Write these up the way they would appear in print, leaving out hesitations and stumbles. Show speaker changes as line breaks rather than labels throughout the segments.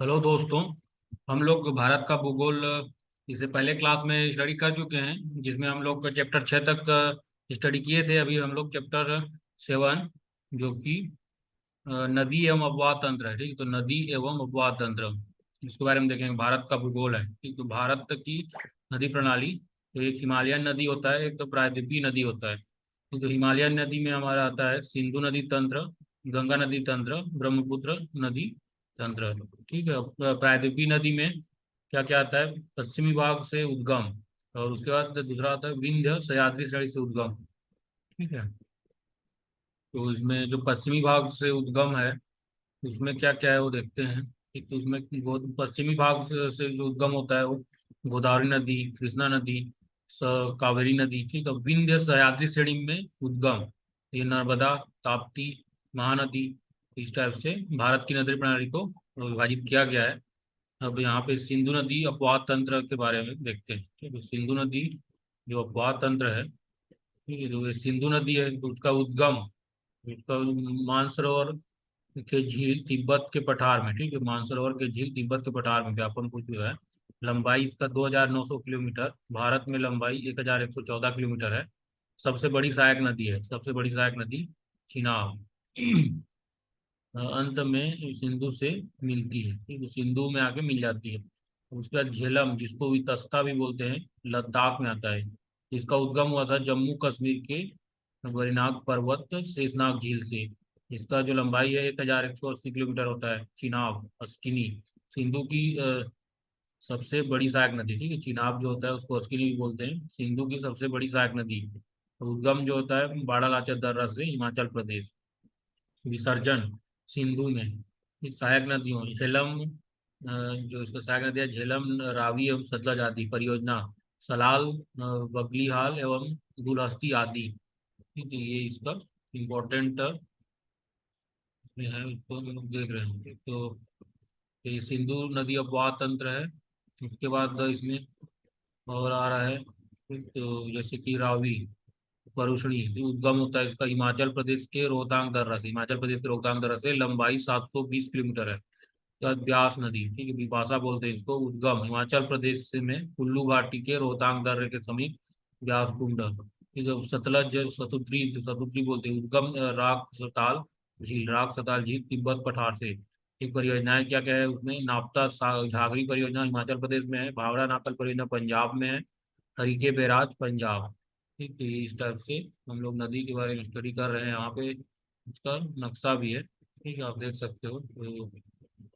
Hello दोस्तों। हम लोग भारत का भूगोल इससे पहले क्लास में स्टडी कर चुके हैं, जिसमें हम लोग चैप्टर 6 तक स्टडी किए थे। अभी हम लोग चैप्टर 7, जो कि नदी एवं अपवाह तंत्र है। ठीक है, तो नदी एवं अपवाह तंत्र, इसके बारे में देखेंगे। भारत का भूगोल है। ठीक, तो भारत की नदी प्रणाली, तो एक हिमालयन नदी होता है, एक तो प्रायद्वीपीय नदी होता है। ठीक, तो हिमालयन नदी में हमारा आता है सिंधु नदी तंत्र, गंगा नदी तंत्र, ब्रह्मपुत्र नदी तंत्र। ठीक है, प्रायद्वीपीय नदी में क्या क्या आता है? पश्चिमी भाग से उद्गम, और उसके बाद दूसरा आता है विंध्य सह्याद्री श्रेणी से उद्गम। ठीक है, तो इसमें जो पश्चिमी भाग से उद्गम है, उसमें क्या क्या है वो देखते हैं। एक तो उसमें पश्चिमी भाग से जो उद्गम होता है वो गोदावरी नदी, कृष्णा नदी, कावेरी नदी। ठीक है, विंध्य सह्याद्री श्रेणी में उद्गम, ये नर्मदा, ताप्ती, महानदी, इस टाइप से भारत की नदी प्रणाली को विभाजित किया गया है। अब यहाँ पे सिंधु नदी अपवाह तंत्र के बारे में देखते हैं। ठीक है, सिंधु नदी जो अपवाह तंत्र है, ठीक है, जो ये सिंधु नदी है, तो उसका उद्गम, उसका मानसरोवर के झील तिब्बत के पठार में। ठीक है, मानसरोवर के झील तिब्बत के पठार में व्यापन कुछ जो है। लंबाई इसका 2900 किलोमीटर, भारत में लंबाई 1114 किलोमीटर है। सबसे बड़ी सहायक नदी है, सबसे बड़ी सहायक नदी चिनाब। अंत में सिंधु से मिलती है। ठीक है, सिंधु में आके मिल जाती है। उसके बाद झेलम, जिसको वितस्ता भी बोलते हैं, लद्दाख में आता है। इसका उद्गम हुआ था जम्मू कश्मीर के वैनाग पर्वत शेषनाग झील से। इसका जो लंबाई है 1180 किलोमीटर होता है। चिनाब, अस्किनी, सिंधु की सबसे बड़ी सहायक नदी। ठीक है, चिनाब जो होता है उसको अस्किनी भी बोलते हैं, सिंधु की सबसे बड़ी सहायक नदी। उद्गम जो होता है बाड़ालाचा दर्रा से, हिमाचल प्रदेश। विसर्जन सिंधु में। ये सहायक नदियों झेलम, जो इसका सहायक नदी है झेलम, रावी एवं सतलज आदि परियोजना, सलाल, बगलीहाल एवं दुलहस्ती आदि। ठीक है, ये इसका इम्पोर्टेंट है, उसको हम लोग देख रहे हैं। तो ये सिंधु नदी अपवाह तंत्र है। उसके बाद इसमें और आ रहा है, तो जैसे कि रावी, परुष्णी, जो उद्गम होता है इसका हिमाचल प्रदेश के रोहतांग दर्रा से। हिमाचल प्रदेश के रोहतांग दर्रा से लंबाई 720 किलोमीटर है। उसके बाद ब्यास नदी, ठीक है, बिपाशा बोलते हैं इसको, उद्गम हिमाचल प्रदेश से में कुल्लू घाटी के रोहतांग दर्रे के समीप ब्यास कुंड। ठीक है, सतलज सतुद्री, सतुद्री बोलते हैं, उद्गम राग सताल झील, राग सताल झील तिब्बत पठार से। एक परियोजनाएं क्या क्या है उसमें? नाप्ता झागरी परियोजना हिमाचल प्रदेश में है, भावड़ा नाकल परियोजना पंजाब में है, हरीके बैराज पंजाब। ठीक है, इस टाइप से हम लोग नदी के बारे में स्टडी कर रहे हैं। यहाँ पे उसका नक्शा भी है। ठीक है, आप देख सकते हो। तो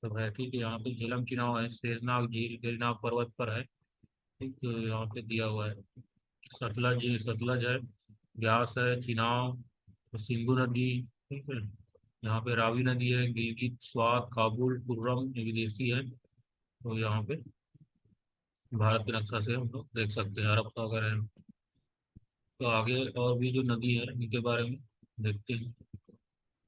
सब है। ठीक है, यहाँ पे झेलम चिनाव है, शेरनाग झील गिरनार पर्वत पर है। ठीक है, यहाँ पे दिया हुआ है। सतलज, सतलज है, ब्यास है, चिनाव, सिंधु नदी। ठीक है, यहाँ पे रावी नदी है, गिलगित, स्वात, काबुल, कुर्रम, ये विदेशी है। तो यहाँ पे भारत के नक्शा से हम लोग देख सकते हैं, अरब सागर है। तो आगे और भी जो नदी है इनके बारे में देखते हैं।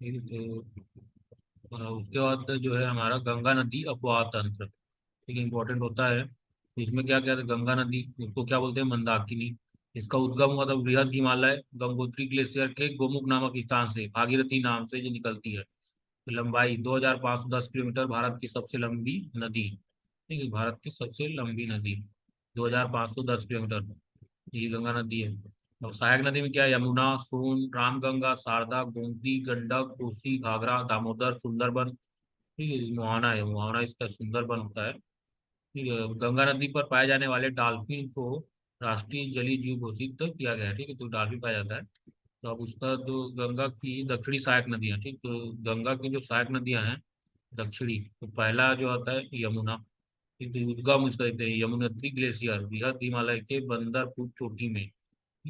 ठीक है, तो उसके बाद जो है हमारा गंगा नदी अपवाह तंत्र। ठीक है, इंपॉर्टेंट होता है। तो इसमें क्या क्या था? गंगा नदी, उसको क्या बोलते हैं? मंदाकिनी। इसका उद्गम हुआ था बृहद हिमालय गंगोत्री ग्लेशियर के गोमुख नामक स्थान से, भागीरथी नाम से जो निकलती है। तो लंबाई 2510 किलोमीटर, भारत की सबसे लंबी नदी। ठीक है, भारत की सबसे लंबी नदी 2510 किलोमीटर, ये गंगा नदी है। और सहायक नदी में क्या है? यमुना, सोन, रामगंगा, शारदा, गोमती, गंडक, कोसी, घाघरा, दामोदर, सुंदरबन। ठीक है, मोहाना है, मोहाना इसका सुंदरबन होता है। ठीक है, गंगा नदी पर पाए जाने वाले डॉल्फिन को राष्ट्रीय जलीय जीव घोषित किया गया है। ठीक है, तो डॉल्फिन पाया जाता है। तो अब उसका जो गंगा की दक्षिणी सहायक नदियाँ, ठीक, तो गंगा की जो सहायक नदियाँ हैं दक्षिणी, तो पहला जो आता है यमुना। ठीक है, उद्गम इसका देखते हैं यमुनोत्री ग्लेशियर बृहद हिमालय के बंदरपुर चोटी में।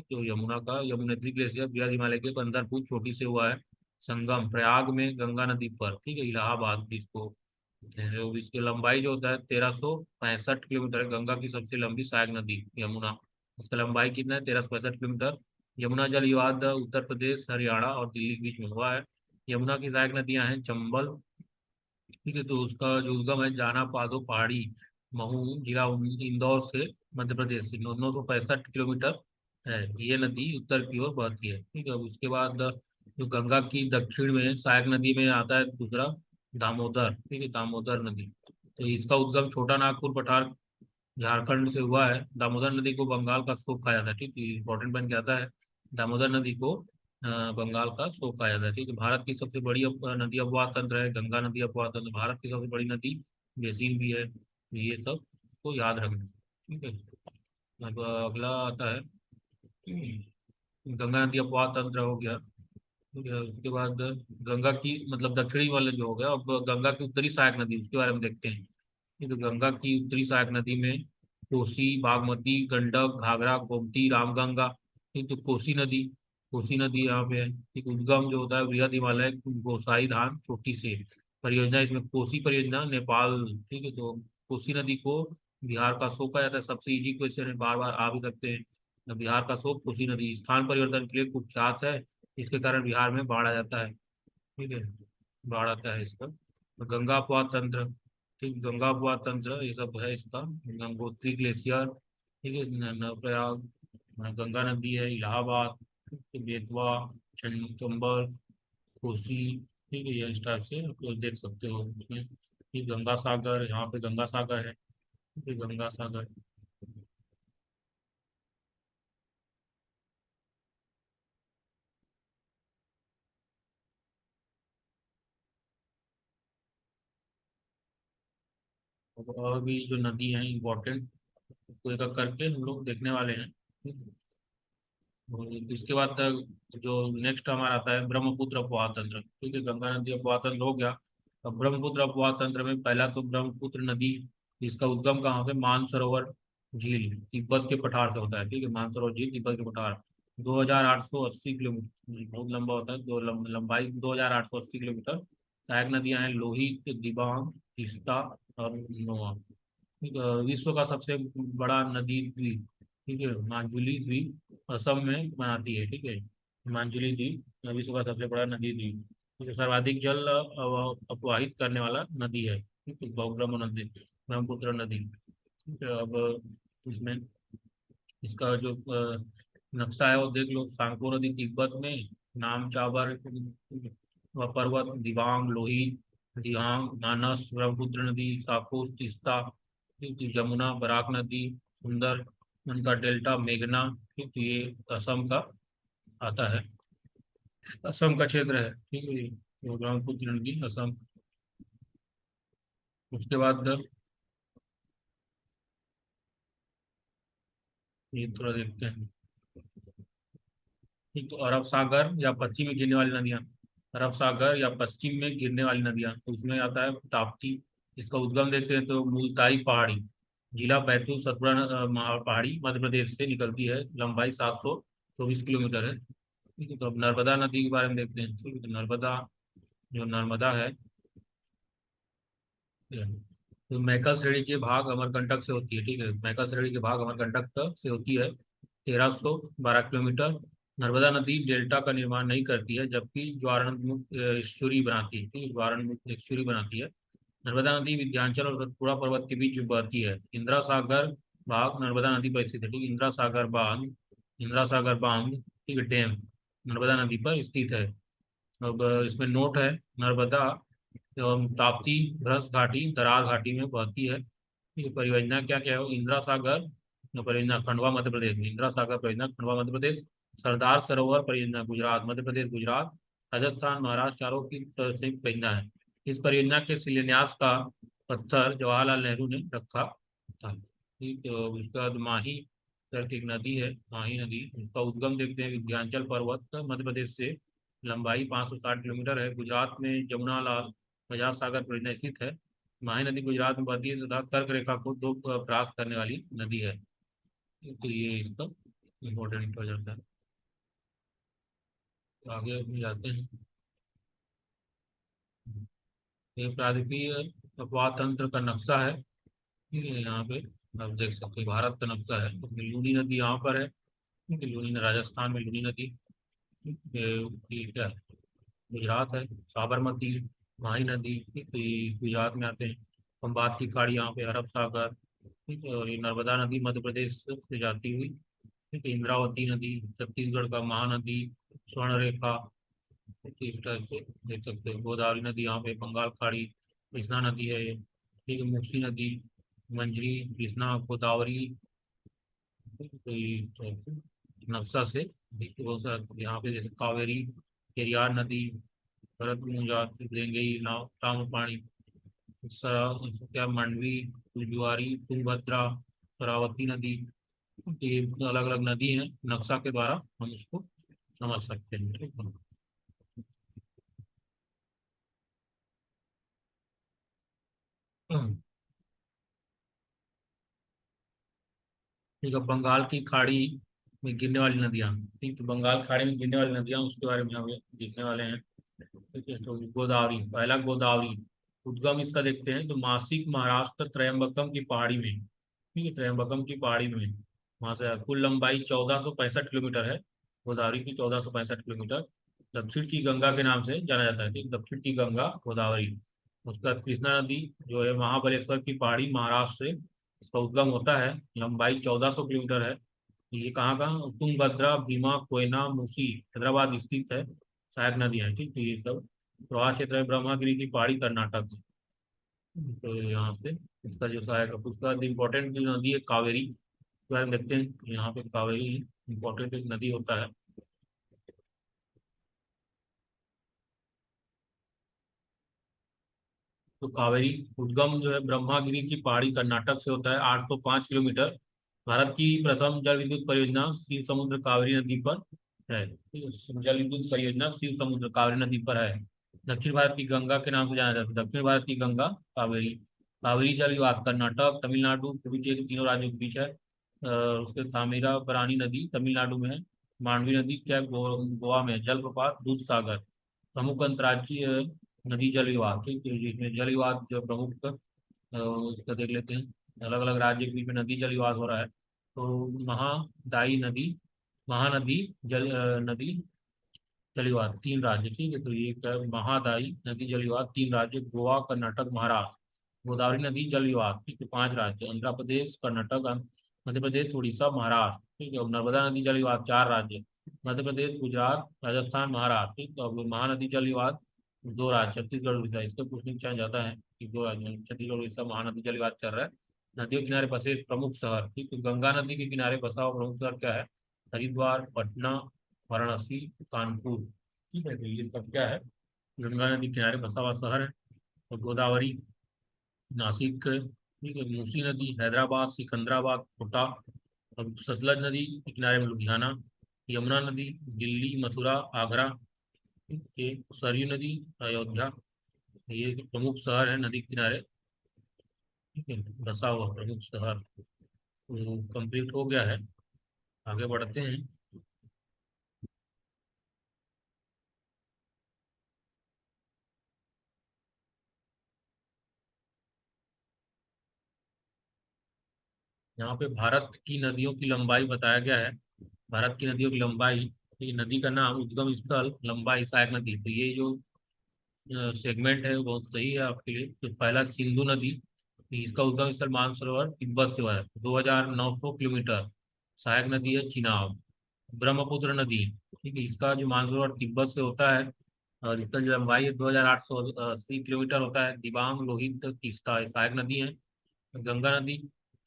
तो यमुना का यमुनोत्री ग्लेशियर बृहद हिमालय के बंदरपुर चोटी से हुआ है। संगम प्रयाग में गंगा नदी पर। ठीक है, इलाहाबाद जिसको कहते हैं। जो इसकी लंबाई जो होता है 1365 किलोमीटर है। गंगा की सबसे लंबी सहायक नदी यमुना, इसका लंबाई कितना है? 1365 किलोमीटर। यमुना जल विवाद उत्तर प्रदेश, हरियाणा और दिल्ली के बीच में हुआ है। यमुना की सहायक नदियां हैं चंबल। ठीक है, तो उसका जो उद्गम है जाना पादो पहाड़ी, महू जिला इंदौर से, मध्य प्रदेश से 965 किलोमीटर है। ये नदी उत्तर की ओर बहती है। ठीक है, अब उसके बाद जो गंगा की दक्षिण में सहायक नदी में आता है दूसरा दामोदर। ठीक है, दामोदर नदी। तो इसका उद्गम छोटा नागपुर पठार झारखंड से हुआ है। दामोदर नदी को बंगाल का शोक कहा जाता है, ठीक है, इंपॉर्टेंट बन के आता है। दामोदर नदी को बंगाल का शोक कहा जाता है, ठीक है। भारत की सबसे बड़ी नदी अपवाह तंत्र है गंगा नदी अपवाह तंत्र, भारत की सबसे बड़ी नदी बेसिन भी है। तो ये सब को याद रखना, ठीक है। अब अगला आता है गंगा नदी अपवाह तंत्र हो गया, ठीक है। उसके बाद गंगा की मतलब दक्षिणी वाले जो हो गया, अब गंगा की उत्तरी सहायक नदी उसके बारे में देखते हैं। ये तो गंगा की उत्तरी सहायक नदी में कोसी, बागमती, गंडक, घाघरा, गोमती, रामगंगा। ये तो कोसी नदी यहाँ पे है। एक उद्गम जो होता है वृहद हिमालय गोसाई धाम चोटी से। परियोजना इसमें कोसी परियोजना नेपाल, ठीक है। तो कोसी नदी को बिहार का शोक कहा जाता है। सबसे इजी क्वेश्चन है, बार बार आ भी सकते हैं। तो बिहार का शोक कोसी नदी स्थान परिवर्तन के लिए कुख्यात है, इसके कारण बिहार में बाढ़ आ जाता है, ठीक है। बाढ़ आता है इसका। तो गंगा अपवाह तंत्र, ठीक, गंगा अपवाह तंत्र ये सब है इसका। गंगोत्री ग्लेशियर, ठीक है, नवप्रयाग, गंगा नदी है, इलाहाबाद, ठीक है, बेतवा, चंबल, कोसी, ठीक है। ये इस टाइप से आप लोग देख सकते हो इसमें। ये गंगा सागर, यहाँ पे गंगा सागर है, ठीक है, गंगा सागर। और भी जो नदी है इम्पोर्टेंट, को एक एक करके हम लोग देखने वाले हैं, ठीक है। और इसके बाद तक जो नेक्स्ट हमारा आता है ब्रह्मपुत्र अपवाह तंत्र, ठीक है। गंगा नदी अपवाह तंत्र हो गया। अब ब्रह्मपुत्र अपवाह तंत्र में पहला तो ब्रह्मपुत्र नदी, इसका उद्गम कहाँ से, मानसरोवर झील तिब्बत के पठार से होता है, ठीक है। मानसरोवर झील तिब्बत के पठार 2880 किलोमीटर, बहुत लंबा होता है, लंबाई 2880 किलोमीटर। सहायक नदियां हैं लोहित, दिबांग, तीस्ता और नोआ, ठीक है। विश्व का सबसे बड़ा नदी द्वीप, ठीक है, माजुली द्वीप असम में बनाती है, ठीक है। माजुली द्वीप विश्व का सबसे बड़ा नदी द्वीप, ठीक है। सर्वाधिक जल अपवाहित करने वाला नदी है, ठीक है, ब्रह्म नदी, ब्रह्मपुत्र नदी, ठीक है। अब इसमें इसका जो नक्शा है वो देख लो। सांको नदी तिब्बत में, नाम चाबर व पर्वत, दिबांग, लोहित, दिहांग, मानस, ब्रह्मपुत्र नदी, साकोस, तीस्ता, ठीक है, जमुना, बराक नदी, सुंदर, उनका डेल्टा, मेघना, ठीक है। ये असम का आता है, असम का क्षेत्र है, ठीक है। ये ब्रह्मपुत्र नदी असम। उसके बाद ये थोड़ा देखते हैं, ठीक, तो अरब सागर या पश्चिम में गिरने वाली नदियां, अरब सागर या पश्चिम में गिरने वाली नदियां, तो उसमें आता है ताप्ती। इसका उद्गम देखते हैं तो मुल्ताई पहाड़ी, जिला बैतूल सतपुरा पहाड़ी मध्य प्रदेश से निकलती है, लंबाई 724 किलोमीटर है, ठीक है। तो अब नर्मदा नदी के बारे में देखते हैं, ठीक है। तो नर्मदा, जो नर्मदा है, तो मैकल श्रेणी के भाग अमरकंटक से होती है, ठीक है। मैकल श्रेणी के भाग अमरकंटक से होती है, 1312 किलोमीटर। नर्मदा नदी डेल्टा का निर्माण नहीं करती है, जबकि ज्वारनमुख एस्चुरी बनाती है, ठीक है, ज्वारनमुख एस्चुरी बनाती है। नर्मदा नदी विंध्याचल और सतपुड़ा पर्वत के बीच बहती है। इंदिरा सागर बांध नर्मदा नदी पर स्थित है, ठीक है। इंदिरा सागर बांध, ठीक है, डैम नर्मदा नदी पर स्थित है। अब इसमें नोट है, नर्मदा एवं ताप्ती भ्रश घाटी दरार घाटी में बहती है। ये परियोजना क्या क्या है, इंदिरा सागर परियोजना खंडवा मध्य प्रदेश में, इंदिरा सागर परियोजना खंडवा मध्य प्रदेश। सरदार सरोवर परियोजना गुजरात, मध्य प्रदेश गुजरात, राजस्थान, महाराष्ट्र चारों की संयुक्त परियोजना है। इस परियोजना के शिलान्यास का पत्थर जवाहरलाल नेहरू ने रखा था, ठीक। तो उसके बाद माही करके एक नदी है, माही नदी, उसका उद्गम देखते हैं विंध्याचल पर्वत मध्य प्रदेश से, लंबाई 560 किलोमीटर है। गुजरात में जमुना लाल बजाज सागर परियोजना स्थित है। माही नदी गुजरात में बहती है तथा कर्क रेखा को दो क्रॉस करने वाली नदी है, तो ये इसका इम्पोर्टेंट हो जाता है। तो आगे अपने जाते हैं। ये प्राधिपीय अपवाह तंत्र का नक्शा है, ठीक है। यहाँ पे आप देख सकते हैं भारत का नक्शा है, तो लूनी नदी यहाँ पर है, ठीक है। लूनी राजस्थान में लूनी नदी, ये क्या है, गुजरात है। साबरमती, माही नदी, ठीक है, ये गुजरात में आते हैं। खंबात की खाड़ी यहाँ पे, अरब सागर, ठीक है। और ये नर्मदा नदी मध्य प्रदेश से जाती हुई, ठीक है। इंद्रावती नदी छत्तीसगढ़ का, महानदी, स्वर्णरेखा, ठीक है, इस तरह से देख सकते हैं। गोदावरी नदी यहाँ पे बंगाल खाड़ी, कृष्णा नदी है ये, ठीक है, मूसी नदी, मंजरी, कृष्णा, गोदावरी। तो ये तो नक्शा से देखिए बहुत सारा यहाँ पे, जैसे कावेरी, पेरियार नदी, भरतमुंजा, गंगई, ताम्रपाणी, सरा, क्या, मंडवी, जुआरी, तुंगभद्रा, शरावती नदी। ये अलग अलग नदी है, नक्शा के द्वारा हम उसको समझ सकते हैं, ठीक है। ठीक है, बंगाल की खाड़ी में गिरने वाली नदियाँ। ठीक, तो बंगाल खाड़ी में गिरने वाली नदियाँ, उसके बारे में हम देखने वाले हैं। ठीक है, तो गोदावरी, पहला गोदावरी। उद्गम इसका देखते हैं तो नासिक, महाराष्ट्र, त्रयंबकम की पहाड़ी में। ठीक है, त्रयंबकम की पहाड़ी में वहां से कुल लंबाई 1465 किलोमीटर है। गोदावरी की 1465 किलोमीटर। दक्षिण की गंगा के नाम से जाना जाता है, ठीक, दक्षिण की गंगा गोदावरी। उसका कृष्णा नदी जो है महाबलेश्वर की पहाड़ी, महाराष्ट्र से इसका उद्गम होता है। लंबाई 1400 किलोमीटर है। ये कहाँ का, तुंगभद्रा, भीमा, कोयना, मूसी, हैदराबाद स्थित है। सहायक नदी है, ठीक, तो ये सब प्रवाह क्षेत्र है। ब्रह्मागिरी की पहाड़ी, कर्नाटक में। तो यहाँ से इसका जो सहायक है, उसका इम्पोर्टेंट जो नदी है कावेरी, इसके बारे में देखते हैं। यहाँ पे कावेरी इम्पोर्टेंट एक नदी होता है। तो कावेरी उद्गम जो है ब्रह्मागिरी की पहाड़ी, कर्नाटक से होता है, 805 किलोमीटर। भारत की प्रथम जल विद्युत परियोजना शिव समुद्र कावेरी नदी पर है। जल विद्युत परियोजना शिव समुद्र कावेरी नदी पर है। दक्षिण भारत की गंगा के नाम से जाना जाता है, दक्षिण भारत की गंगा कावेरी। कावेरी जल विवाद कर्नाटक, तमिलनाडु, पुडुचेरी तीनों राज्यों के बीच है। उसके तामीरा बरानी नदी तमिलनाडु में है। मांडवी नदी क्या, गोवा में है। जलप्रपात दूध सागर। प्रमुख अंतर्राज्यीय नदी जल विवाद, ठीक है, जिसमें जल विवाद जो प्रमुख उसका देख लेते हैं। अलग अलग राज्य के बीच में नदी जल विवाद हो रहा है। तो महादायी नदी, महानदी, नदी जल विवाद, तीन राज्य, ठीक है, तो ये क्या है, महादायी नदी जल विवाद, तीन राज्य, गोवा, कर्नाटक, महाराष्ट्र। गोदावरी नदी जल विवाद, ठीक है, पांच राज्य, आंध्र प्रदेश, कर्नाटक, मध्य प्रदेश, उड़ीसा, महाराष्ट्र। ठीक है, और नर्मदा नदी जल विवाद, चार राज्य, मध्य प्रदेश, गुजरात, राजस्थान, महाराष्ट्र। ठीक है, और महानदी जल विवाद, दो राज्य, छत्तीसगढ़, उड़ीसा। इसका क्वेश्चन चाहे जाता है कि दो राज्य छत्तीसगढ़ उड़ीसा महानदी जल विवाद चल रहा है। नदियों के किनारे बसे प्रमुख शहर, ठीक है, गंगा नदी के किनारे बसा हुआ प्रमुख शहर क्या है, हरिद्वार, पटना, वाराणसी, कानपुर। ठीक है, तो ये सब क्या है, गंगा नदी किनारे बसा हुआ शहर है। और गोदावरी, नासिक, ठीक है, मूसी नदी, हैदराबाद, सिकंदराबाद, कोटा। और सतलज नदी के किनारे में लुधियाना। यमुना नदी, दिल्ली, मथुरा, आगरा। ठीक है, सरयू नदी, अयोध्या। ये प्रमुख शहर है नदी के किनारे, ठीक है, बसा हुआ प्रमुख शहर। कंप्लीट हो गया है, आगे बढ़ते हैं। यहाँ पे भारत की नदियों की लंबाई बताया गया है। भारत की नदियों की लंबाई, ये नदी का नाम, उद्गम स्थल, लंबाई, सहायक नदी। तो ये जो सेगमेंट है वो बहुत सही है आपके लिए। तो पहला सिंधु नदी, इसका उद्गम स्थल मानसरोवर तिब्बत से हुआ है, 2900 किलोमीटर। सहायक नदी है चिनाब। ब्रह्मपुत्र नदी, ठीक है, इसका जो मानसरोवर तिब्बत से होता है, और इसका जो लंबाई है 2880 किलोमीटर होता है। दिबांग, लोहित, तीस्ता, ये सहायक नदी है। गंगा नदी,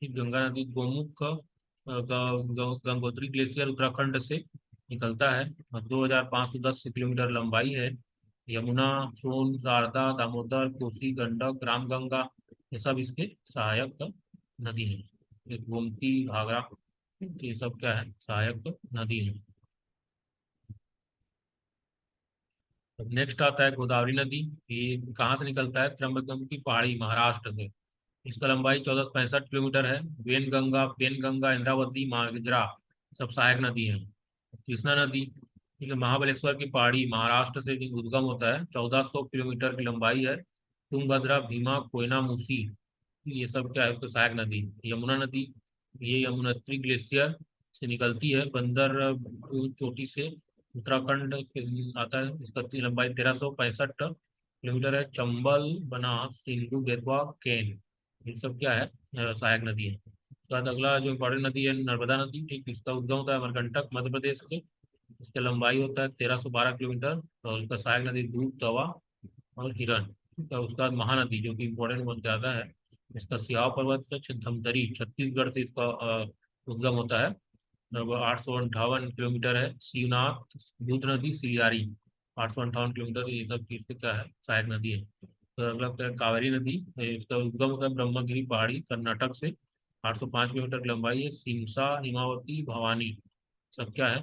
ठीक, गंगा नदी गोमुख, गंगोत्री ग्लेशियर उत्तराखंड से निकलता है, और 2510 किलोमीटर लंबाई है। यमुना, सोन, शारदा, दामोदर, कोसी, गंडक, रामगंगा, ये सब इसके सहायक नदी हैं। ये गोमती, घाघरा, ये सब क्या है, सहायक नदी है। नेक्स्ट आता है गोदावरी नदी। ये कहाँ से निकलता है, त्र्यंबकम की पहाड़ी, महाराष्ट्र से। इसका लंबाई 1465 किलोमीटर है। वेनगंगा, पेनगंगा, इंद्रावती, मांजरा, सब सहायक नदी है। कृष्णा नदी, ठीक है, महाबलेश्वर की पहाड़ी, महाराष्ट्र से उद्गम होता है, 1400 किलोमीटर की लंबाई है। तुंगभद्रा, भीमा, कोयना, मूसी, ये सब क्या है, उसको सहायक नदी। यमुना नदी, ये यमुनोत्री ग्लेशियर से निकलती है, बंदर चोटी से, उत्तराखंड आता है। इसका लंबाई 1365 किलोमीटर है। चंबल, बनास, सिंधु, बेतवा, केन, ये सब क्या है, सहायक नदी है। उसके बाद अगला जो इम्पोर्टेंट नदी है, नर्मदा नदी, ठीक, इसका उद्गम होता है अमरकंटक, मध्य प्रदेश से। इसका लंबाई होता है 1312 किलोमीटर। और उसका सहायक नदी दूध, तवा और हिरन। ठीक है, उसका बाद महानदी जो कि इम्पोर्टेंट बहुत ज़्यादा है, इसका सियाव पर्वत धमतरी छत्तीसगढ़ से इसका उद्गम होता है। लगभग 858 किलोमीटर है। शिवनाथ, दूध नदी, सिलियारी, 858 किलोमीटर, ये सब चीज से क्या है, सहायक नदी है। तो अगला क्या है, कावेरी नदी। इसका उद्गम होता है ब्रह्मगिरी पहाड़ी कर्नाटक से, 805 किलोमीटर की लंबाई है। सिमसा, हिमावती, भवानी, सब क्या है,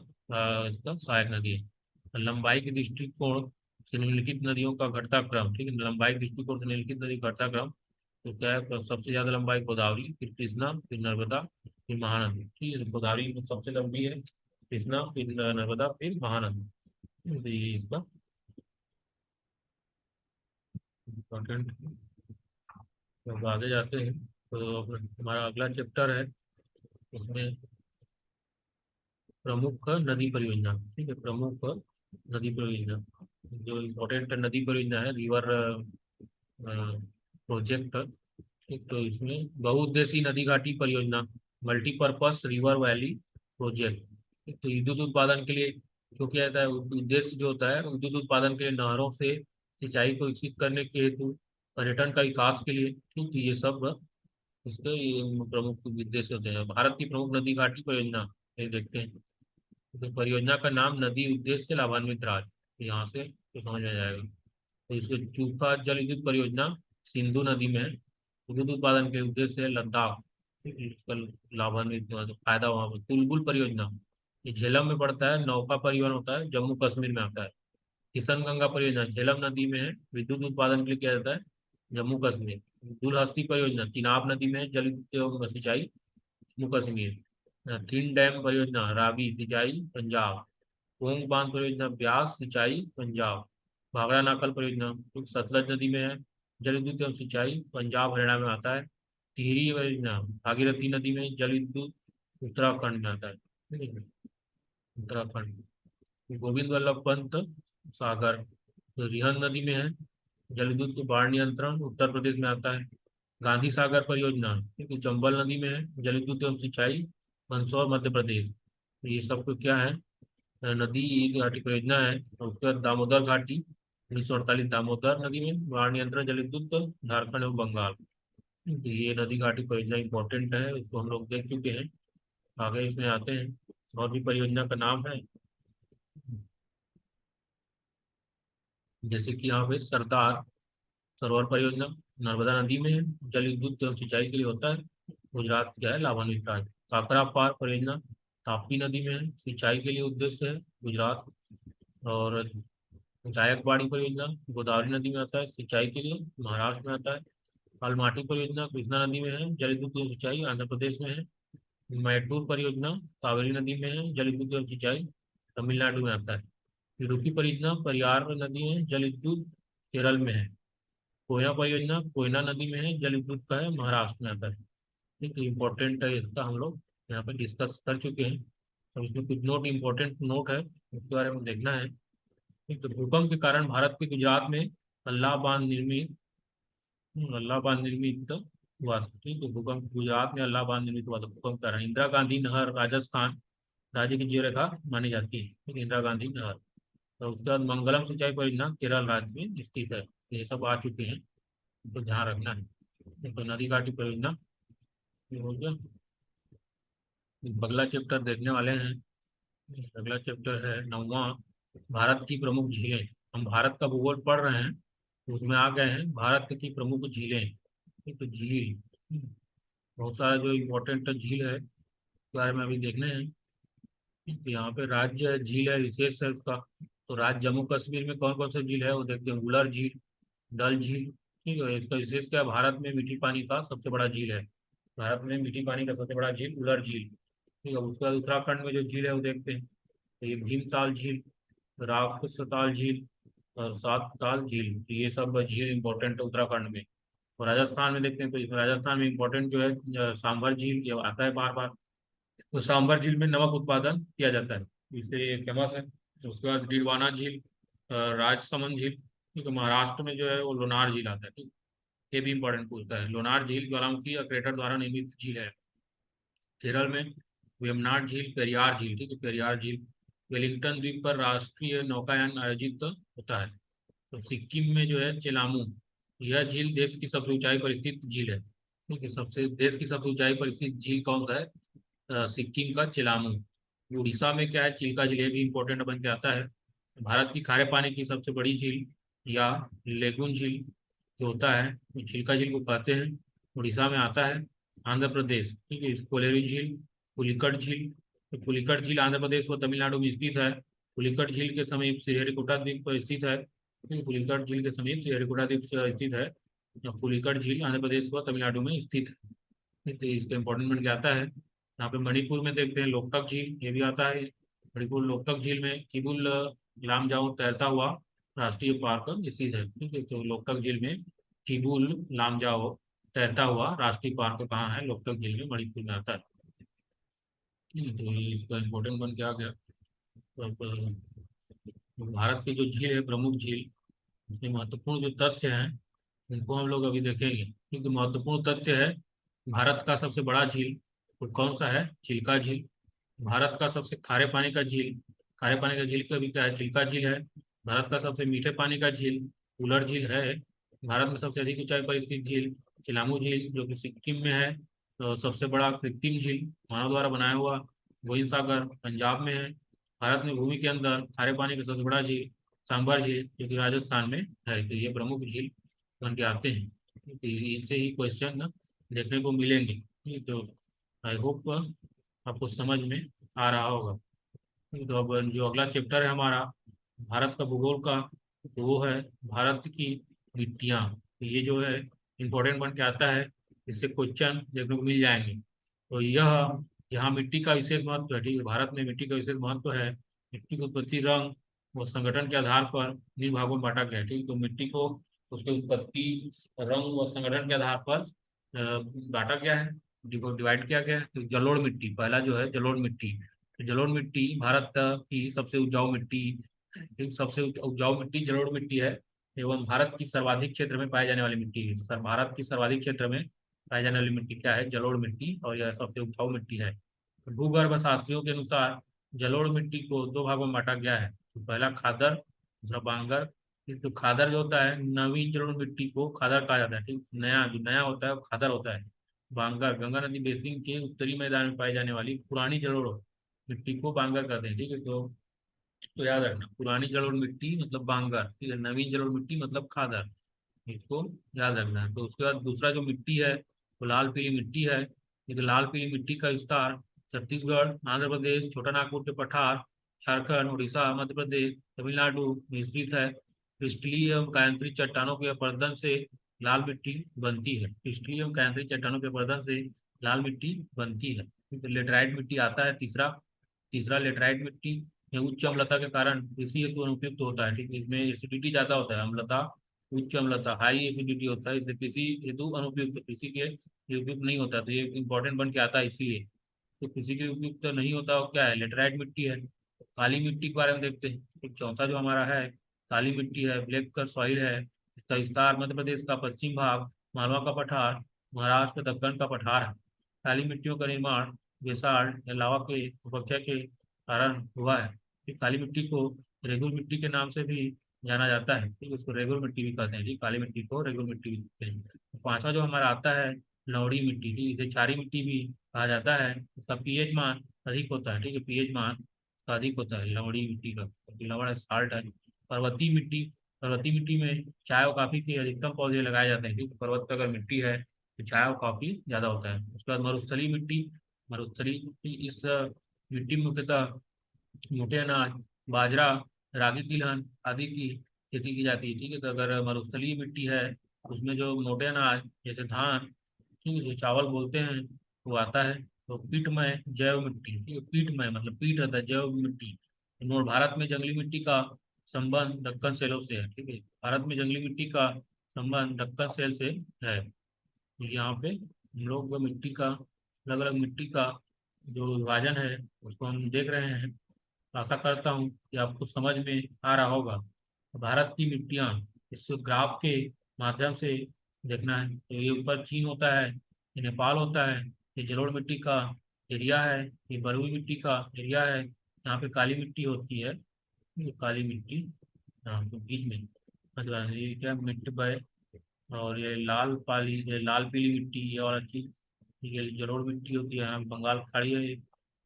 इसका सहायक नदी है। लंबाई के दृष्टिकोण से निम्नलिखित नदियों का घटता क्रम, ठीक है, लंबाई के दृष्टिकोण से निम्नलिखित नदी का घटता क्रम। तो क्या है, सबसे ज्यादा लंबाई गोदावरी, फिर कृष्णा, फिर नर्मदा, फिर महानदी। ठीक है, तो गोदावरी सबसे लंबी है, कृष्णा, फिर नर्मदा, फिर महानदी। तो ये इसका इम्पोर्टेंट। तो अब आगे जाते हैं। तो हमारा अगला चैप्टर है, उसमें प्रमुख नदी परियोजना। ठीक है, प्रमुख नदी परियोजना, जो इम्पोर्टेंट नदी परियोजना है, रिवर प्रोजेक्ट। ठीक, तो इसमें बहुउद्देशीय नदी घाटी परियोजना, मल्टीपर्पस रिवर वैली प्रोजेक्ट। ठीक, तो विद्युत उत्पादन के लिए, क्योंकि ऐसा है, उद्देश्य जो होता है विद्युत उत्पादन के लिए, नहरों से सिंचाई को विकसित करने के हेतु, पर्यटन का विकास के लिए। ठीक, तो ये सब इसके ये प्रमुख उद्देश्य होते हैं। भारत की प्रमुख नदी घाटी परियोजना, ये देखते हैं। तो परियोजना का नाम नदी उद्देश्य से लाभान्वित राज्य, तो यहाँ से तो समझ में आ जाएगा। तो इसके चूका जल विद्युत परियोजना सिंधु नदी में है। विद्युत उत्पादन के उद्देश्य से लद्दाख, ठीक है, इसका लाभान्वित हुआ, तो फायदा वहाँ पर। तुलबुल परियोजना, ये झेलम में पड़ता है, नौका परिवहन होता है, जम्मू कश्मीर में आता है। किशन गंगा परियोजना झेलम नदी में है, विद्युत उत्पादन के लिए किया जाता है, जम्मू कश्मीर। दुलहस्ती परियोजना चिनाब नदी में है, जल विद्युत एवं सिंचाई, जम्मू कश्मीर। थिन डैम परियोजना रावी, सिंचाई पंजाब। पोंग बांध परियोजना ब्यास, सिंचाई पंजाब। भाखड़ा नाकल परियोजना तो सतलज नदी में है, जल विद्युत एवं सिंचाई पंजाब हरियाणा में आता है। टिहरी परियोजना भागीरथी नदी में, जल विद्युत उत्तराखंड में आता है। ठीक है, उत्तराखंड। गोविंद वल्लभ पंत सागर, तो रिहंद नदी में है, जल विद्युत बाढ़ नियंत्रण उत्तर प्रदेश में आता है। गांधी सागर परियोजना, ठीक है, चंबल नदी में है, जल विद्युत एवं सिंचाई मंदसौर मध्य प्रदेश। तो ये सब तो क्या है, नदी घाटी परियोजना है। और उसके बाद दामोदर घाटी, 1948, दामोदर नदी में बाढ़ नियंत्रण जल विद्युत, झारखंड एवं बंगाल। तो ये नदी घाटी परियोजना इंपॉर्टेंट है, इसको हम लोग देख चुके हैं। आगे इसमें आते हैं, और भी परियोजना का नाम है, जैसे कि यहाँ पे सरदार सरोवर परियोजना नर्मदा नदी में है, जल विद्युत एवं सिंचाई के लिए होता है, गुजरात क्या है, लाभान्वित राज्य। काकरा पार परियोजना ताप्ती नदी में है, सिंचाई के लिए उद्देश्य है, गुजरात। और जायकवाड़ी परियोजना गोदावरी नदी में आता है, सिंचाई के लिए, महाराष्ट्र में आता है। अलमाटी परियोजना कृष्णा नदी में है, जल विद्युत एवं सिंचाई आंध्र प्रदेश में है। मैटूर परियोजना कावेरी नदी में है, जल विद्युत एवं सिंचाई तमिलनाडु में आता है। इडुक्की परियोजना परियार नदी है, जल विद्युत केरल में है। कोयना परियोजना कोयना नदी में है, जल विद्युत का है, महाराष्ट्र में आता है। ठीक है, इंपॉर्टेंट है, इसका हम लोग यहाँ पे डिस्कस कर चुके हैं। अब इसमें कुछ नोट, इंपॉर्टेंट नोट है, उसके बारे में देखना है। ठीक, तो भूकंप के कारण भारत के गुजरात में अल्लाह बांध निर्मित, अल्लाह बांध निर्मित हुआ था। ठीक है, भूकंप गुजरात में अल्लाह बांध निर्मित हुआ था भूकंप के कारण। इंदिरा गांधी नहर राजस्थान राज्य की जीव रेखा मानी जाती है। ठीक है, इंदिरा गांधी नहर। तो उसके बाद मंगलम सिंचाई परियोजना केरल राज्य में स्थित है। ये सब आ चुके हैं, तो ध्यान रखना है। तो नदी घाटी परियोजना ये हो गया। अगला चैप्टर देखने वाले हैं, अगला चैप्टर है 9वां, भारत की प्रमुख झीलें। हम भारत का भूगोल पढ़ रहे हैं, तो उसमें आ गए हैं भारत की प्रमुख झीलें। ठीक, तो झील, बहुत सारा जो इम्पोर्टेंट झील है उसके बारे में अभी देखने हैं। ठीक, तो यहाँ पे राज्य झील है, विशेष है उसका। तो राज्य जम्मू कश्मीर में कौन कौन से झील है वो देखते हैं। उलर झील, डल झील। ठीक है, इसका विशेष क्या है, भारत में मीठी पानी का सबसे बड़ा झील है। भारत में मीठी पानी का सबसे बड़ा झील उलर झील। ठीक है, उसके बाद उत्तराखंड में जो झील है वो देखते हैं। तो ये भीमताल झील, राक्षसताल झील, और सात ताल झील, तो ये सब झील इंपॉर्टेंट है उत्तराखंड में। और राजस्थान में देखते हैं, तो इसमें राजस्थान में इंपॉर्टेंट जो है सांभर झील, ये आता है बार बार। तो सांभर झील में नमक उत्पादन किया जाता है, इसलिए ये फेमस है। तो उसके बाद डिडवाना झील, राजसमंद झील। ठीक है, महाराष्ट्र में जो है वो लोनार झील आता है। ठीक, ये भी इंपॉर्टेंट पूछता है। लोनार झील ज्वालामुखी या क्रेटर द्वारा निर्मित झील है। केरल में वेमनाड झील, पेरियार झील। ठीक है, पेरियार झील। वेलिंगटन द्वीप पर राष्ट्रीय नौकायान आयोजित होता है। तो सिक्किम में जो है चेलामू, यह झील देश की सबसे ऊंचाई पर स्थित झील है। ठीक है, सबसे देश की सबसे ऊंचाई पर स्थित झील कौन सा है? सिक्किम का चिलामू। उड़ीसा में क्या है? चिल्का झील, ये भी इंपॉर्टेंट बन के आता है। भारत की खारे पानी की सबसे बड़ी झील या लेगुन झील जो होता है वो चिल्का झील को कहते हैं, उड़ीसा में आता है। आंध्र प्रदेश, ठीक है, कोलेरू झील, पुलिकट झील। तो पुलिकट झील आंध्र प्रदेश व तमिलनाडु में स्थित है। पुलिकट झील के समीप श्रीहरिकोटा द्वीप पर स्थित है। ठीक है, पुलिकट झील के समीप श्रीहरिकोटा द्वीप स्थित है। पुलिकट झील आंध्र प्रदेश व तमिलनाडु में स्थित है। तो इसका इंपॉर्टेंट बन के आता है। यहाँ पे मणिपुर में देखते हैं लोकटक झील, ये भी आता है। मणिपुर लोकटक झील में किबुल लामजाओ तैरता हुआ राष्ट्रीय पार्क स्थित है। ठीक है, तो लोकटक झील में किबुल लामजाओ तैरता हुआ राष्ट्रीय पार्क कहाँ है? लोकटक झील में, मणिपुर में आता है। ठीक है, तो ये इसका इम्पोर्टेंट बन के आ गया। तो अब भारत की जो झील है, प्रमुख झील, उसमें महत्वपूर्ण जो तथ्य हैं उनको हम लोग अभी देखेंगे। क्योंकि महत्वपूर्ण तथ्य है, भारत का सबसे बड़ा झील वो कौन सा है? चिल्का झील। भारत का सबसे खारे पानी का झील, खारे पानी का झील का भी क्या है? चिल्का झील है। भारत का सबसे मीठे पानी का झील उलर झील है। भारत में सबसे अधिक ऊंचाई पर स्थित झील चिलामू झील जो कि सिक्किम में है। तो सबसे बड़ा कृत्रिम झील मानव द्वारा बनाया हुआ गोविंद सागर पंजाब में है। भारत में भूमि के अंदर खारे पानी का सबसे बड़ा झील सांभर झील जो कि राजस्थान में है। तो ये प्रमुख झील बन के आते हैं। तो इनसे ही क्वेश्चन देखने को मिलेंगे। ये तो आई होप आपको समझ में आ रहा होगा। तो अब जो अगला चैप्टर है हमारा भारत का भूगोल का, तो वो है भारत की मिट्टियाँ। तो ये जो है इम्पोर्टेंट बन के आता है, इससे क्वेश्चन देखने को मिल जाएंगे। तो यह यहाँ मिट्टी का विशेष महत्व है। ठीक है, भारत में मिट्टी का विशेष महत्व है। मिट्टी की उत्पत्ति, रंग व संगठन के आधार पर निम्न भागों में बांटा गया है। ठीक, तो मिट्टी को उसके उत्पत्ति, रंग व संगठन के आधार पर बांटा गया है, डिवाइड किया गया है। तो जलोढ़ मिट्टी पहला जो है, जलोढ़ मिट्टी। तो जलोढ़ मिट्टी भारत की सबसे उपजाऊ मिट्टी, एक सबसे उपजाऊ मिट्टी जलोढ़ मिट्टी है। एवं भारत की सर्वाधिक क्षेत्र में पाई जाने वाली मिट्टी है। सर, भारत की सर्वाधिक क्षेत्र में पाई जाने वाली मिट्टी क्या है? जलोढ़ मिट्टी, और यह सबसे उपजाऊ मिट्टी है। भूगर्भ शास्त्रियों के अनुसार जलोढ़ मिट्टी को दो भागों में बांटा गया है। तो पहला खादर, दूसरा बांगर। तो खादर जो होता है, नवीन जलोढ़ मिट्टी को खादर कहा जाता है। ठीक, नया जो नया होता है वो खादर होता है। बांगर गंगा नदी बेसिन के उत्तरी मैदान में पाई जाने वाली पुरानी जलोढ़ मिट्टी को बांगर कहते हैं। ठीक है, तो याद रखना, पुरानी जलोढ़ मिट्टी मतलब बांगर, ठीक है, नवीन जलोढ़ मिट्टी मतलब खादर, इसको याद रखना है। तो उसके बाद दूसरा जो मिट्टी है वो लाल पीली मिट्टी है। ये लाल पीली मिट्टी का विस्तार छत्तीसगढ़, आंध्र प्रदेश, छोटा नागपुर के पठार, झारखंड, उड़ीसा, मध्य प्रदेश, तमिलनाडु में स्थित है। क्रिस्टलीय एवं कायांतरित चट्टानों के अपरदन से लाल मिट्टी बनती है। क्रिस्टलीय एवं कायांतरित चट्टानों के अपरदन से लाल मिट्टी बनती है। तो लेटराइट मिट्टी आता है तीसरा। तीसरा लेटराइट मिट्टी में उच्च अम्लता के कारण कृषि हेतु अनुपयुक्त होता है। ठीक है, इसमें एसिडिटी ज्यादा होता है, अम्लता, उच्च अम्लता, हाई एसिडिटी होता है, इसलिए कृषि हेतु अनुपयुक्त, कृषि के लिए उपयुक्त नहीं होता। तो ये इंपॉर्टेंट बन के आता है इसीलिए। तो कृषि के लिए उपयुक्त नहीं होता, वो क्या है? लेटराइट मिट्टी है। काली मिट्टी के बारे में देखते हैं। एक चौथा जो हमारा है काली मिट्टी है, ब्लैक कर सॉइल है। इसका विस्तार मध्य प्रदेश का पश्चिम भाग, मालवा का पठार, महाराष्ट्र दक्कन का पठार है। काली मिट्टियों का निर्माण बेसाल्ट या लावा के उपक्षय के कारण हुआ है। फिर काली मिट्टी को रेगुर मिट्टी के नाम से भी जाना जाता है। ठीक है, उसको रेगुर मिट्टी भी कहते हैं। जी, काली मिट्टी को रेगुर मिट्टी भी कहते हैं। तो पांचवा जो हमारा आता है लवड़ी मिट्टी, ठीक, इसे क्षारी मिट्टी भी कहा जाता है। इसका पीएच मान अधिक होता है। ठीक है, पीएच मान का अधिक होता है लवड़ी मिट्टी का, क्योंकि लवण साल्ट है। पर्वतीय मिट्टी, पर्वतीय मिट्टी में चाय और कॉफी के अधिकतम पौधे लगाए जाते हैं। क्योंकि पर्वत पर अगर मिट्टी है तो चाय और कॉफी ज्यादा होता है। उसके बाद मरुस्थलीय मिट्टी, मरुस्थलीय मिट्टी, इस मिट्टी में मुख्यतः मोटे अनाज, बाजरा, रागी, तिलहन आदि की खेती की जाती है। ठीक है, तो अगर मरुस्थलीय मिट्टी है उसमें जो मोटे अनाज जैसे धान, ठीक है, जो चावल बोलते हैं वो आता है। तो पीटमय जैव मिट्टी, ठीक है, पीटमय मतलब पीट रहता है, जैव मिट्टी। भारत में जंगली मिट्टी का संबंध दक्कन सेलों से है। ठीक है, भारत में जंगली मिट्टी का संबंध दक्कन सेल से है। तो यहाँ पे हम लोग मिट्टी का, अलग अलग मिट्टी का जो विभाजन है उसको हम देख रहे हैं। आशा करता हूँ कि आपको समझ में आ रहा होगा। भारत की मिट्टियाँ इस ग्राफ के माध्यम से देखना है। तो ये ऊपर चीन होता है, ये नेपाल होता है, ये जलोढ़ मिट्टी का एरिया है, ये बलुई मिट्टी का एरिया है। यहाँ पे काली मिट्टी होती है, ये काली मिट्टी। हाँ, तो बीच में मतलब ये क्या मिट्टी बाय और ये लाल पीली मिट्टी, ये और अच्छी, ठीक है, जलोढ़ मिट्टी होती है, यहाँ बंगाल की खाड़ी है,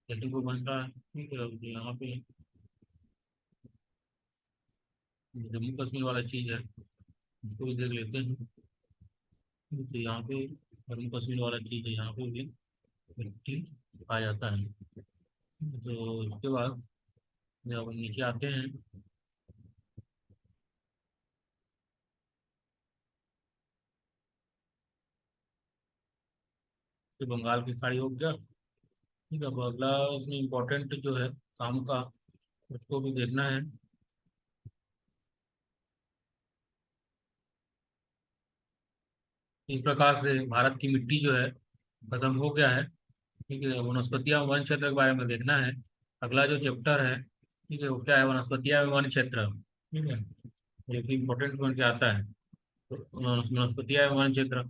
देखने को बनता है, ठीक है। और यहाँ पे जम्मू कश्मीर वाला चीज़ है, इसको भी देख लेते हैं। तो यहाँ पे जम्मू कश्मीर वाला चीज़ है, यहाँ पे भी मिट्टी आ जाता है। तो इसके बाद जब हम नीचे आते हैं, तो बंगाल की खाड़ी हो गया, ठीक है। अब अगला इसमें इम्पोर्टेंट जो है काम का, उसको भी देखना है। इस प्रकार से भारत की मिट्टी जो है खत्म हो गया है, ठीक है। वनस्पतियां वन क्षेत्र के बारे में देखना है। अगला जो चैप्टर है, ठीक है, वो क्या है, वनस्पतियां वन क्षेत्र, ठीक है, जो कि इम्पोर्टेंट बन के आता है। तो वनस्पतियां वन क्षेत्र,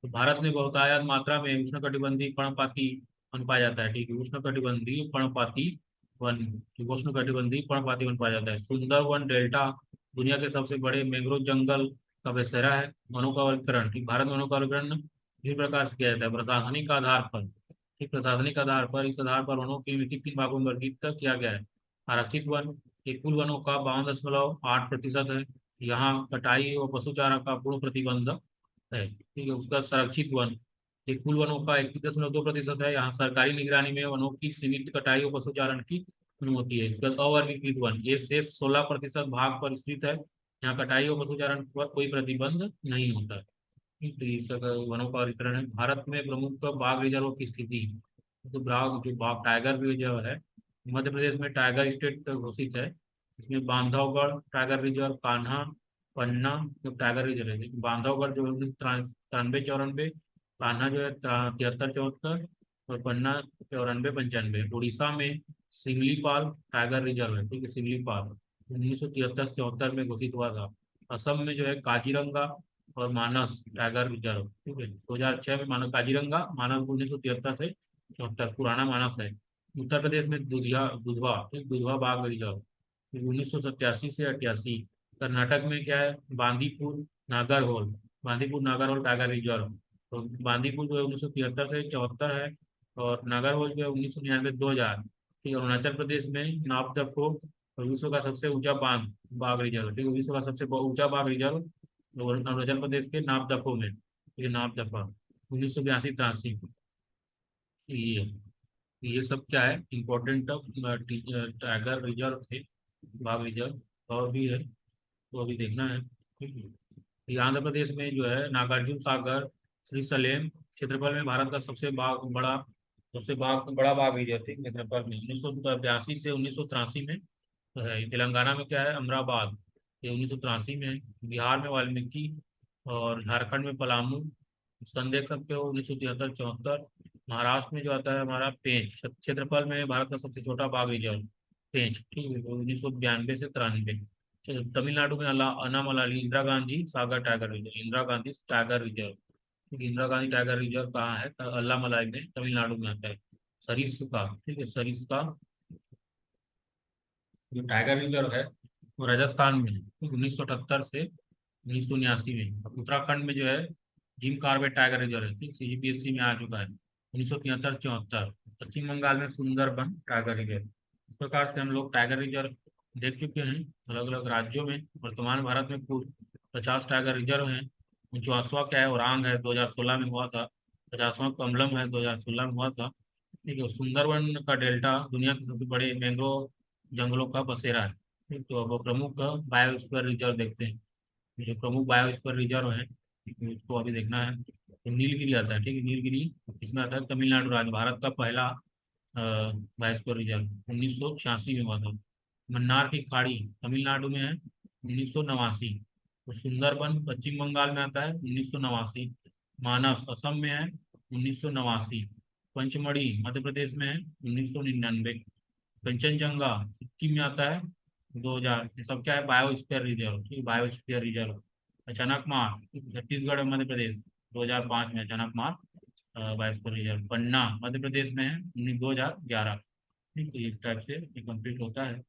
तो भारत में बहुतायत मात्रा में उष्णकटिबंधीय पर्णपाती वन पाया जाता है, ठीक है, उष्णकटिबंधीय पर्णपाती वन, ठीक, उष्णकटिबंधीय पर्णपाती वन पाया जाता है। सुंदर वन डेल्टा दुनिया के सबसे बड़े मैंग्रोव जंगल का बसेरा है। वनों का वर्गीकरण, ठीक, भारत में वनों का वर्गीकरण विभिन्न प्रकार से किया जाता है, प्रशासनिक आधार पर, ठीक, प्रशासनिक आधार पर, इस आधार पर वनों की किन किन भागों में वर्गीकृत किया गया है। आरक्षित वन, ये कुल वनों का 52.8% है। यहाँ कटाई और पशुचारण का पूर्ण प्रतिबंध है, ठीक है। उसका संरक्षित वन, ये कुल वनों का 31.2% है। यहाँ सरकारी निगरानी में वनों की सीमित कटाई और पशुचारण की अनुमति है। उसके बाद अवर्गीकृत वन, ये शेष 16% भाग पर स्थित है। यहाँ कटाई और पशुचारण पर कोई प्रतिबंध नहीं होता है, ठीक, तो ये सब वनों का वर्गीकरण है। भारत में प्रमुख बाघ रिजर्व की स्थिति, तो बाघ जो बाघ टाइगर रिजर्व है, मध्य प्रदेश में टाइगर स्टेट घोषित है। इसमें बांधवगढ़ टाइगर रिजर्व, कान्हा, पन्ना जो टाइगर रिजर्व है, बांधवगढ़ जो 93 94, कान्हा जो है 73 74, और पन्ना 94 95। उड़ीसा में सिमलीपाल टाइगर रिजर्व है, ठीक है, सिमलीपाल 1973 74 में घोषित हुआ था। असम में जो है काजीरंगा और मानस टाइगर रिजर्व, ठीक है, 2006 में मानस, काजीरंगा मानस 1973 से 74, पुराना मानस है। उत्तर प्रदेश में दुधिया दुधवा, ठीक, दुधवा बाघ रिजर्व 1987 से 88। कर्नाटक में क्या है, बांदीपुर नागरहोल, बांदीपुर नागरहोल टाइगर रिजर्व, तो बांदीपुर जो है 1973 से 74 है, और नागरहोल जो है 1999 2000, ठीक है। अरुणाचल प्रदेश में नापदफो, विश्व का सबसे ऊंचा बांध बाघ रिजर्व, ठीक है, विश्व का सबसे ऊंचा बाघ रिजर्व और अरुणाचल प्रदेश के नापदफो में, ठीक है, नापदफा 1982 83। ये सब क्या है, इम्पोर्टेंट टाइगर रिजर्व थे, बाघ रिजर्व, और भी है, तो अभी देखना है, ठीक है। ये आंध्र प्रदेश में जो है नागार्जुन सागर श्रीशैलम क्षेत्रफल में भारत का सबसे बड़ा बाघ रिजर्व, ठीक, क्षेत्रफल में 1982 से 1983 में। तो है, तेलंगाना में क्या है, अमराबाद, ये 1983 में है। बिहार में वाल्मीकि, और झारखंड में पलामू, सन देख सकते हो 1973 74। महाराष्ट्र में जो आता है हमारा पेंच, क्षेत्रफल में भारत का सबसे छोटा बाघ रिजर्व, पेंच, ठीक है, 1992 से 93। चलो, तमिलनाडु में Anamalai Indira Gandhi Sagar tiger reserve, Indira Gandhi tiger reserve, ठीक है, इंदिरा गांधी टाइगर रिजर्व कहाँ है, अल्लामलाई में, तमिलनाडु में आता है। सरिस्का, ठीक है, सरिस्का जो टाइगर रिजर्व है वो राजस्थान में है, 1978 से 1979 में। अब उत्तराखंड में जो है जिम कार्बेट टाइगर रिजर्व है, ठीक, CGPSC में आ चुका है 1973 74। पश्चिम बंगाल में सुंदरबन टाइगर रिजर्व। इस प्रकार से हम लोग टाइगर रिजर्व देख चुके हैं अलग अलग राज्यों में। वर्तमान भारत में कुल 50 टाइगर रिजर्व हैं। 49वां क्या है, ओरांग है, 2016 में हुआ था। 50वां कमलम है, 2016 में हुआ था, ठीक है। सुंदरवन का डेल्टा दुनिया के सबसे बड़े मैंग्रोव जंगलों का बसेरा है, ठीक, तो अब प्रमुख बायोस्फीयर रिजर्व देखते हैं। जो प्रमुख बायोस्फीयर रिजर्व है, ठीक है, उसको अभी देखना है। तो नीलगिरी आता है, ठीक है, नीलगिरी इसमें आता है, तमिलनाडु राज्य, भारत का पहला बायोस्फीयर रिजर्व 1986 में हुआ था। मन्नार की खाड़ी तमिलनाडु में है, 1989। तो सुंदरबन पश्चिम बंगाल में आता है, 1989। मानस असम में है, 1989। पंचमढ़ी मध्य प्रदेश में है, 1999। कंचनजंगा सिक्किम में आता है, 2000। ये सब क्या है, बायोस्फीयर रिजर्व, ठीक है, बायोस्फीयर रिजर्व। अचानकमार छत्तीसगढ़ और मध्य प्रदेश, 2005 में अचानकमार बायोस्फीयर रिजर्व। पन्ना मध्य प्रदेश में है, 2011, ठीक है। इस टाइप से ये कंप्लीट होता है।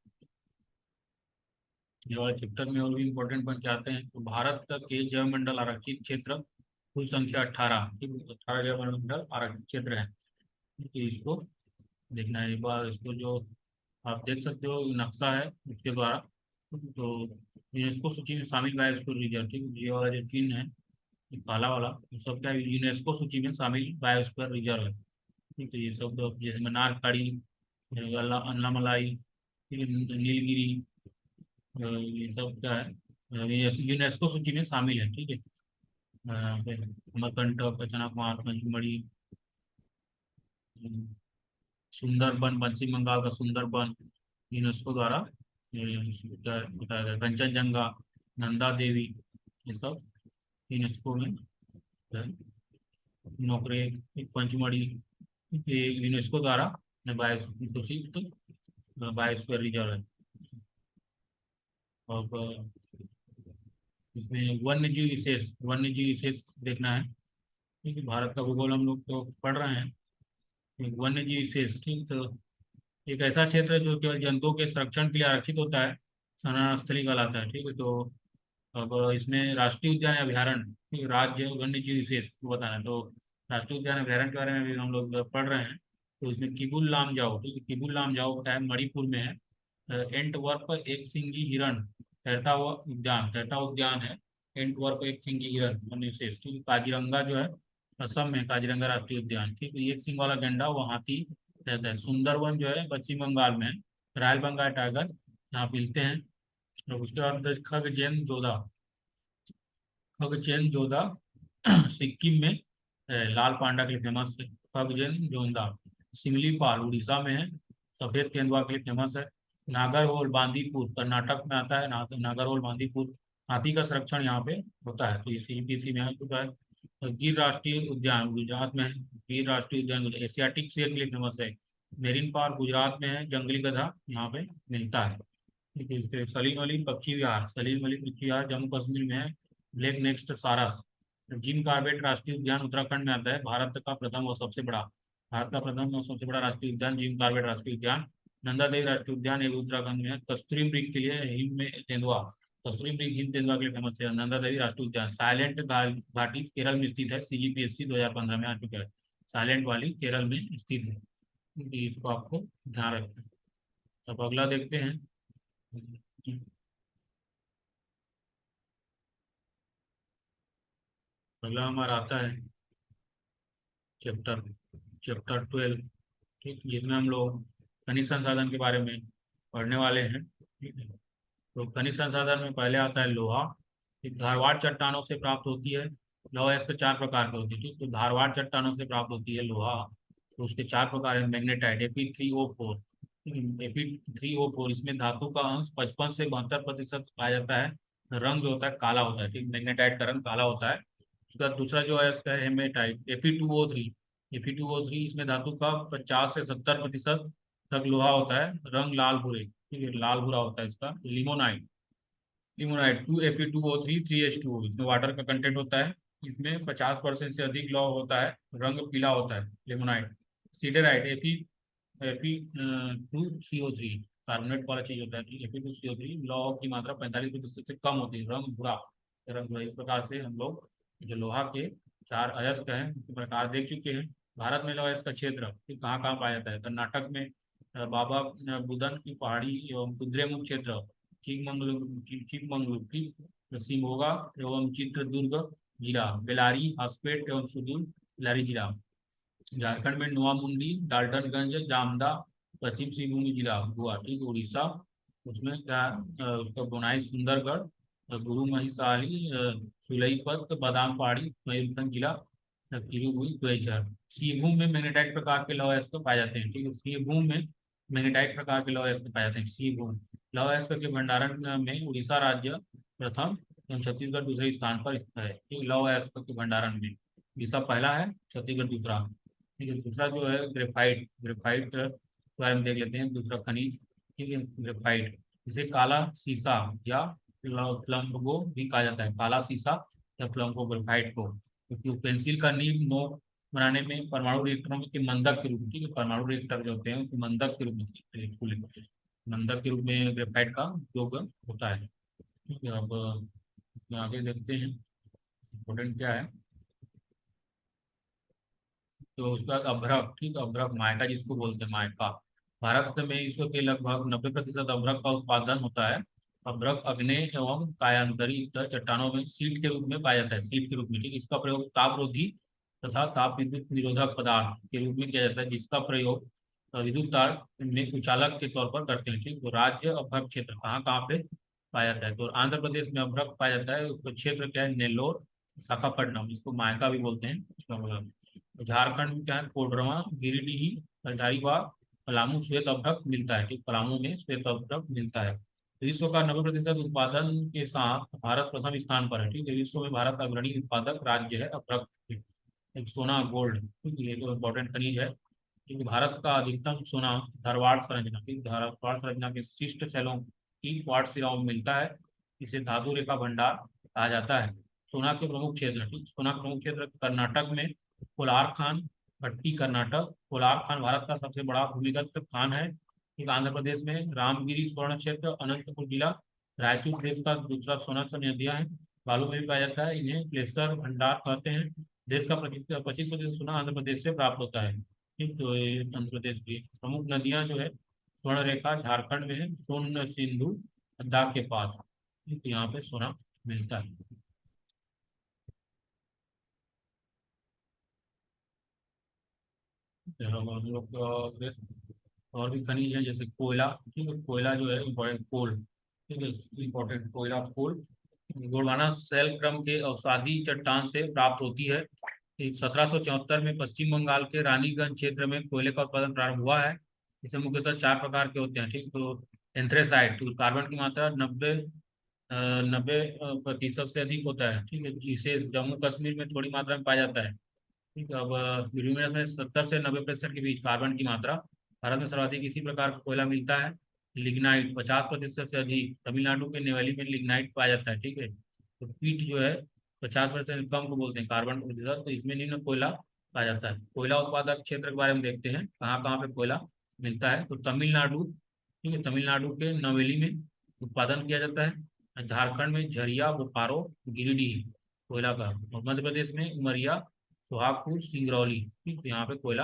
ये वाले चैप्टर में और भी इम्पोर्टेंट बन के आते हैं। तो भारत के जैवमंडल आरक्षित क्षेत्र कुल संख्या 18, ठीक है, 18 जैवमंडल आरक्षित क्षेत्र है। तो इसको देखना है एक बार, इसको जो आप देख सकते हो नक्शा है उसके द्वारा। तो यूनेस्को सूची में शामिल बायोस्फीयर रिजर्व, ठीक है, ये वाला जो चिन्ह है, ये काला वाला, ये सब क्या है, यूनेस्को सूची में शामिल बायोस्फीयर रिजर्व है। ठीक है, ये सब जैसे मनारखाड़ी, अन्नामलाई, ठीक है, नीलगिरी, ये सब क्या है, यूनेस्को सूची में शामिल है। ठीक है, फिर अमरकंटक, अचानकमार, पंचमढ़ी, अम, सुंदरबन, पश्चिम बंगाल का सुंदरबन यूनेस्को द्वारा बताया गया, कंचनजंगा, नंदा देवी, ये सब यूनेस्को में है। नोकरे, पंचमढ़ी, ये यूनेस्को द्वारा घोषित बायोस्फीयर रिजर्व है। और इसमें वन्य जीव विशेष देखना है। ठीक है, भारत का भूगोल हम लोग तो पढ़ रहे हैं। एक वन्य जीव विशेष, ठीक, तो एक ऐसा क्षेत्र है जो केवल जंतुओं के संरक्षण के लिए आरक्षित होता है, संरक्षण स्थली कहलाता है। ठीक है, तो अब इसमें राष्ट्रीय उद्यान या अभ्यारण्य, ठीक है, राज्य वन्य जीव विशेष को बताना है। तो राष्ट्रीय उद्यान अभ्यारण्य के बारे में भी हम लोग पढ़ रहे हैं। तो इसमें किबुल लामजाओ, ठीक है, किबुल लामजाओ क्या है, मणिपुर में है। एंटवर्प एक सिंगी हिरण तैरता हुआ उद्यान है। एंटवर्प एक सिंगी हिरण वन्य विशेष, ठीक है। काजीरंगा जो है असम में, काजीरंगा राष्ट्रीय उद्यान, ठीक है, एक सिंग वाला गैंडा वो हाथी रहता है। सुंदरवन जो है पश्चिम बंगाल में है। रायल बंगाल टाइगर यहाँ मिलते हैं। और उसके बाद खगजेन जोधा, खगजेन जोधा सिक्किम में लाल पांडा के लिए फेमस है। खगजेन जोधा सिमलीपाल उड़ीसा में है, सफेद तेंदुआ के लिए फेमस है। नागरहोल बांदीपुर कर्नाटक में आता है। नागरहोल बांदीपुर हाथी का संरक्षण यहाँ पे होता है, तो ये सीपीसी में आ चुका है। और गिर राष्ट्रीय उद्यान गुजरात में है। गिर राष्ट्रीय उद्यान एशियाटिक शेर के लिए फेमस है। मेरिन पार्क गुजरात में है। जंगली गधा यहाँ पे मिलता है। ठीक है, फिर सलीम अली पक्षी विहार, सलीम अली पक्षी विहार जम्मू कश्मीर में है। ब्लैक नेक्स्ट सारस, जिम कॉर्बेट राष्ट्रीय उद्यान उत्तराखंड में आता है। भारत का प्रथम और सबसे बड़ा राष्ट्रीय उद्यान जिम कॉर्बेट राष्ट्रीय उद्यान। नंदा देवी राष्ट्रीय उद्यान ये भी उत्तराखंड में है। कस्तूरी मृग के लिए हिम में तेंदुआ, कस्तूरी मृग हिम तेंदुआ के लिए फेमस है। नंदा देवी राष्ट्रीय उद्यान साइलेंट घाटी केरल में स्थित है, CGPSC 2015 में आ चुका है। साइलेंट वाली केरल में स्थित है, क्योंकि इसको आपको ध्यान रखना है। अब अगला देखते हैं। अगला हमारा आता है चैप्टर चैप्टर 12, ठीक, जिसमें हम लोग खनिज संसाधन के बारे में पढ़ने वाले हैं। ठीक है, तो खनिज संसाधन में पहले आता है लोहा। एक धारवाड़ चट्टानों से प्राप्त होती है। लोहा इसके चार प्रकार के होते हैं, ठीक, तो धारवाड़ चट्टानों से प्राप्त होती है लोहा। तो उसके चार प्रकार है। मैग्नेटाइट Fe3O4, Fe3O4, इसमें धातु का अंश 55 से 72% पाया जाता है। रंग जो होता है काला होता है, ठीक, मैग्नेटाइट का रंग काला होता है। उसका दूसरा जो है इसका है हेमेटाइट Fe2O3। Fe2O3 इसमें धातु का 50 से 70% तक लोहा होता है, रंग लाल भूरे, ठीक है, लाल भूरा होता है इसका। लिमोनाइट, लिमोनाइट 2Fe2O3 3H2O, इसमें वाटर का कंटेंट होता है। इसमें 50% से अधिक लौह होता है, रंग पीला होता है, लिमोनाइट। सीडराइट Fe2CO3 कार्बोनेट वाला चीज होता है, ठीक है। Fe2CO3 लौह की मात्रा 45% से कम होती है, रंग भूरा, रंग भूरा। इस प्रकार से हम लोग जो लोहा के चार अयस्क हैं उनके प्रकार देख चुके हैं। भारत में लोहा अयस्क का क्षेत्र कहाँ कहाँ पाया जाता है। कर्नाटक में बाबा बुदन की पहाड़ी एवं कुद्रेमुख क्षेत्र, चिकमंगलूर की सिमोगा एवं चित्रदुर्ग जिला, बेलारी, हॉस्पेट एवं सुदूर बेलारी जिला। झारखंड में नोआमुंडी, डाल्टनगंज, जामदा, पश्चिम सिंहभूम जिला, गुवाहाटी, उड़ीसा, उसमें क्या उसका बुनाई सुंदरगढ़, गुरु महिसाली, सुलईपत, बादाम पहाड़ी, मयूरभंज जिला, किरूबुई, द्वैझर। सिंहभूम में मैग्नेटाइट प्रकार के लौह अयस्क पाए जाते हैं, ठीक है। सिंहभूम में मैग्नेटाइट प्रकार के लौह अयस्क पाए जाते हैं। सिंहभूम लौह अयस्क के भंडारण में उड़ीसा राज्य प्रथम एवं छत्तीसगढ़ दूसरे स्थान पर स्थित है, ठीक, लौह अयस्क के भंडारण में उड़ीसा पहला है, छत्तीसगढ़ दूसरा। ठीक है, दूसरा जो है ग्रेफाइट, ग्रेफाइट के बारे में देख लेते हैं। दूसरा खनिज, ठीक है, ग्रेफाइट, इसे काला शीशा या प्लम्बो भी कहा जाता है, काला शीशा या प्लम्बो ग्रेफाइट को, क्योंकि पेंसिल का नीब नोक बनाने में परमाणु रिएक्टरों के मंदक के रूप में, ठीक है, परमाणु रिएक्टर जो होते हैं उसके मंदक के रूप में मंदक के रूप में ग्रेफाइट का उपयोग होता है। ठीक है, अब इसमें आगे देखते हैं इम्पोर्टेंट क्या है। तो उसके बाद अभ्रक, ठीक है, अभ्रक मायका जिसको बोलते हैं मायका। भारत में विश्व के लगभग 90% अभ्रक का उत्पादन होता है। अभ्रक अग्नेय एवं कायांतरित चट्टानों में सीट के रूप में पाया जाता है, सीट के रूप में। ठीक, इसका प्रयोग तापरोधी तथा ताप विद्युत निरोधक पदार्थ के रूप में किया जाता है, जिसका प्रयोग विद्युत तार में कुचालक के तौर पर करते हैं। ठीक, तो राज्य अभ्रक क्षेत्र कहाँ कहाँ पे पाया जाता है, तो आंध्र प्रदेश में अभ्रक पाया जाता है, उसका क्षेत्र क्या है, नेल्लोर, विशाखापट्टनम, इसको मायका भी बोलते हैं, इसका मतलब। झारखंड में क्या है, कोडरमा, गिरिडीह, हजारीबाग, पलामू श्वेत अभ्रक मिलता है। ठीक, पलामू में श्वेत अभ्रक मिलता है। विश्व का 90% उत्पादन के साथ भारत प्रथम स्थान पर है। ठीक है, विश्व में भारत अग्रणी उत्पादक राज्य है अभ्रक। एक सोना गोल्ड, ठीक है, ये तो इम्पोर्टेंट खनिज है। क्योंकि भारत का अधिकतम सोना धारवाड़ संरचना, ठीक, धारवाड़ संरचना के शिष्ट शैलों की क्वार्ट्ज शिलाओं में मिलता है। इसे धातु रेखा भंडार कहा जाता है। सोना के प्रमुख क्षेत्र, ठीक, सोना के प्रमुख क्षेत्र कर्नाटक में कोलार खान भट्टी, कर्नाटक। कोलार खान भारत का सबसे बड़ा भूमिगत खान है। ठीक, आंध्र प्रदेश में रामगिरी स्वर्ण क्षेत्र, अनंतपुर जिला, रायचूर देश का दूसरा सोना सा नदियां है, बालू में भी पाया जाता है, इन्हें प्लेसर भंडार कहते हैं। देश का 25% सोना आंध्र प्रदेश से प्राप्त होता है। ठीक, तो ये आंध्र प्रदेश की प्रमुख नदियां जो है, स्वर्ण रेखा झारखंड में है, सोन सिंधु लद्दाख के पास। ठीक, यहाँ पे सोना मिलता है। तो हम लोग और भी खनिज है, जैसे कोयला। ठीक है, कोयला जो है इम्पोर्टेंट, कोल। ठीक है, इम्पोर्टेंट कोयला, कोल गोंडवाना सेल क्रम के अवसादी चट्टान से प्राप्त होती है। 1774 में पश्चिम बंगाल के रानीगंज क्षेत्र में कोयले का उत्पादन प्रारंभ हुआ है। इसे मुख्यतः चार प्रकार के होते हैं। ठीक, तो एंथ्रेसाइट, तो कार्बन की मात्रा 90% से अधिक होता है। ठीक है, जिसे जम्मू कश्मीर में थोड़ी मात्रा में पाया जाता है। ठीक है, अब ल्यूमिनस में 70 से 90% के बीच कार्बन की मात्रा। भारत में सर्वाधिक इसी प्रकार का कोयला मिलता है। लिग्नाइट 50% से अधिक, तमिलनाडु के नेवली में लिग्नाइट पाया जाता है। ठीक है, तो पीट जो है 50% कम को बोलते हैं कार्बन प्रतिशत, तो इसमें निम्न कोयला पाया जाता है। कोयला उत्पादक क्षेत्र के बारे में देखते हैं, कहाँ कहाँ पे कोयला मिलता है, तो तमिलनाडु। ठीक है, तमिलनाडु के नवेली में उत्पादन किया जाता है। झारखंड में झरिया, बोकारो, गिरिडीह कोयला का। और मध्य प्रदेश में उमरिया, सुहागपुर, सिंगरौली। ठीक, तो यहाँ पे कोयला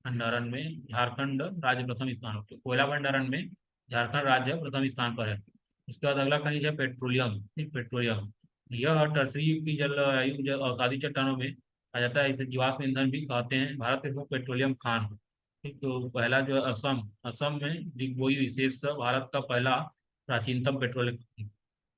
भंडारण में झारखंड राज्य प्रथम स्थान पर, कोयला भंडारण में झारखंड राज्य प्रथम स्थान पर है। इसके बाद अगला खनिज है पेट्रोलियम। ठीक, पेट्रोलियम यह टर्सरी युग की जलवायु अवसादी चट्टानों में आ जाता है, इसे जीवाश्म ईंधन भी कहते हैं। भारत के प्रमुख पेट्रोलियम खान। ठीक, तो पहला जो है असम, असम में डिगबोई विशेष भारत का पहला प्राचीनतम पेट्रोलियम।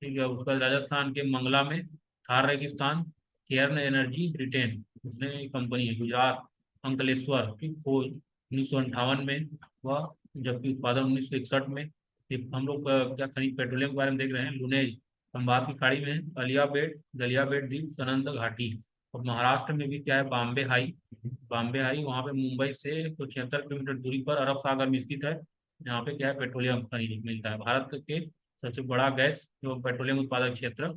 ठीक है, उसका राजस्थान के मंगला में थार रेगिस्तान, केयर्न एनर्जी ब्रिटेन उसने कंपनी है। गुजरात अंकलेश्वर की खोज 1958 में हुआ, जबकि उत्पादन 1961 में। फिर हम लोग क्या खनिज पेट्रोलियम के बारे में देख रहे हैं, लुनेज खंबात की खाड़ी में है, अलियाबेट दलियाबेट द्वीप, सनंद घाटी। और महाराष्ट्र में भी क्या है, बॉम्बे हाई, बॉम्बे हाई वहाँ पे मुंबई से तो 76 किलोमीटर दूरी पर अरब सागर में स्थित है। यहाँ पे क्या है, पेट्रोलियम खनिज मिलता है। भारत के सबसे बड़ा गैस जो पेट्रोलियम उत्पादक क्षेत्र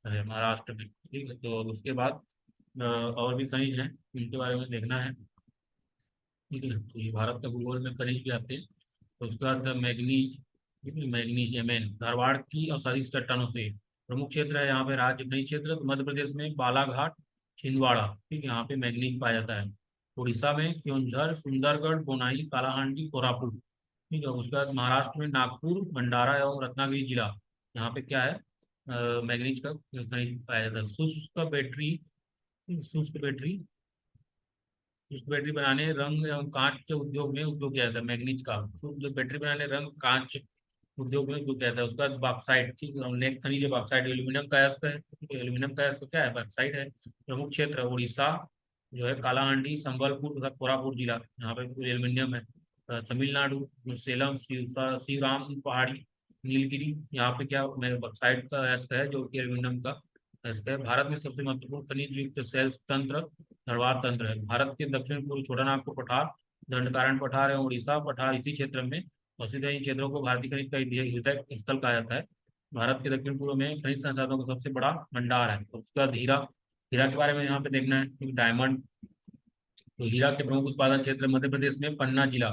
है महाराष्ट्र में। ठीक है, तो उसके बाद और भी खनिज हैं, इनके बारे में देखना है। ठीक है, तो ये भारत का भूगोल में खनिज भी आते हैं। तो उसके बाद मैग्नीज, ठीक है, मैग्नीज एमएन धारवाड़ की अवसादी चट्टानों से प्रमुख क्षेत्र है। यहाँ पे राज्य खनिज क्षेत्र, तो मध्य प्रदेश में बालाघाट, छिंदवाड़ा। ठीक है, यहाँ पे मैग्नीज पाया जाता है। उड़ीसा में क्योंझर, सुंदरगढ़, बोनाई, कालाहांडी, कोरापुट। ठीक है, उसके बाद महाराष्ट्र में नागपुर, भंडारा एवं रत्नागिरी जिला। यहाँ पे क्या है, मैग्नीज का खनिज पाया जाता है। शुष्क बैटरी, शुष्क बैटरी, शुष्क बैटरी बनाने, रंग एवं कांच उद्योग में उपयोग किया जाता है मैग्नीज का। शुष्क बैटरी बनाने, रंग, कांच उद्योग में उपयोग किया जाता है। उसका बाद बॉक्साइट, ठीक है, नेक खनिज है बॉक्साइट, एल्यूमिनियम का अयस्क है। ठीक है, एल्यूमिनियम का अयस्क क्या है, बॉक्साइट है। प्रमुख क्षेत्र उड़ीसा जो है, कालाहांडी, संबलपुर तथा कोरापुट जिला, यहाँ पे एल्यूमिनियम है। तमिलनाडु सेलम, शिवराम पहाड़ी, नीलगिरी, यहाँ पे क्या बॉक्साइट का अयस्क है, जो कि एल्यूमिनियम का अयस्क है। भारत में सबसे महत्वपूर्ण खनिज युक्त सेल्स तंत्र धरवार तंत्र है। भारत के दक्षिण पूर्व छोटानागपुर पठार, दंडकारण्य पठार एवं उड़ीसा पठार इसी क्षेत्र में अवस्थित है। इन क्षेत्रों को भारतीय खनिज का हृदय स्थल कहा जाता है। भारत के दक्षिण पूर्व में खनिज संसाधनों का सबसे बड़ा भंडार है। तो उसका हीरा, हीरा के बारे में यहाँ पे देखना है, क्योंकि डायमंड। तो हीरा के प्रमुख उत्पादन क्षेत्र मध्य प्रदेश में पन्ना जिला,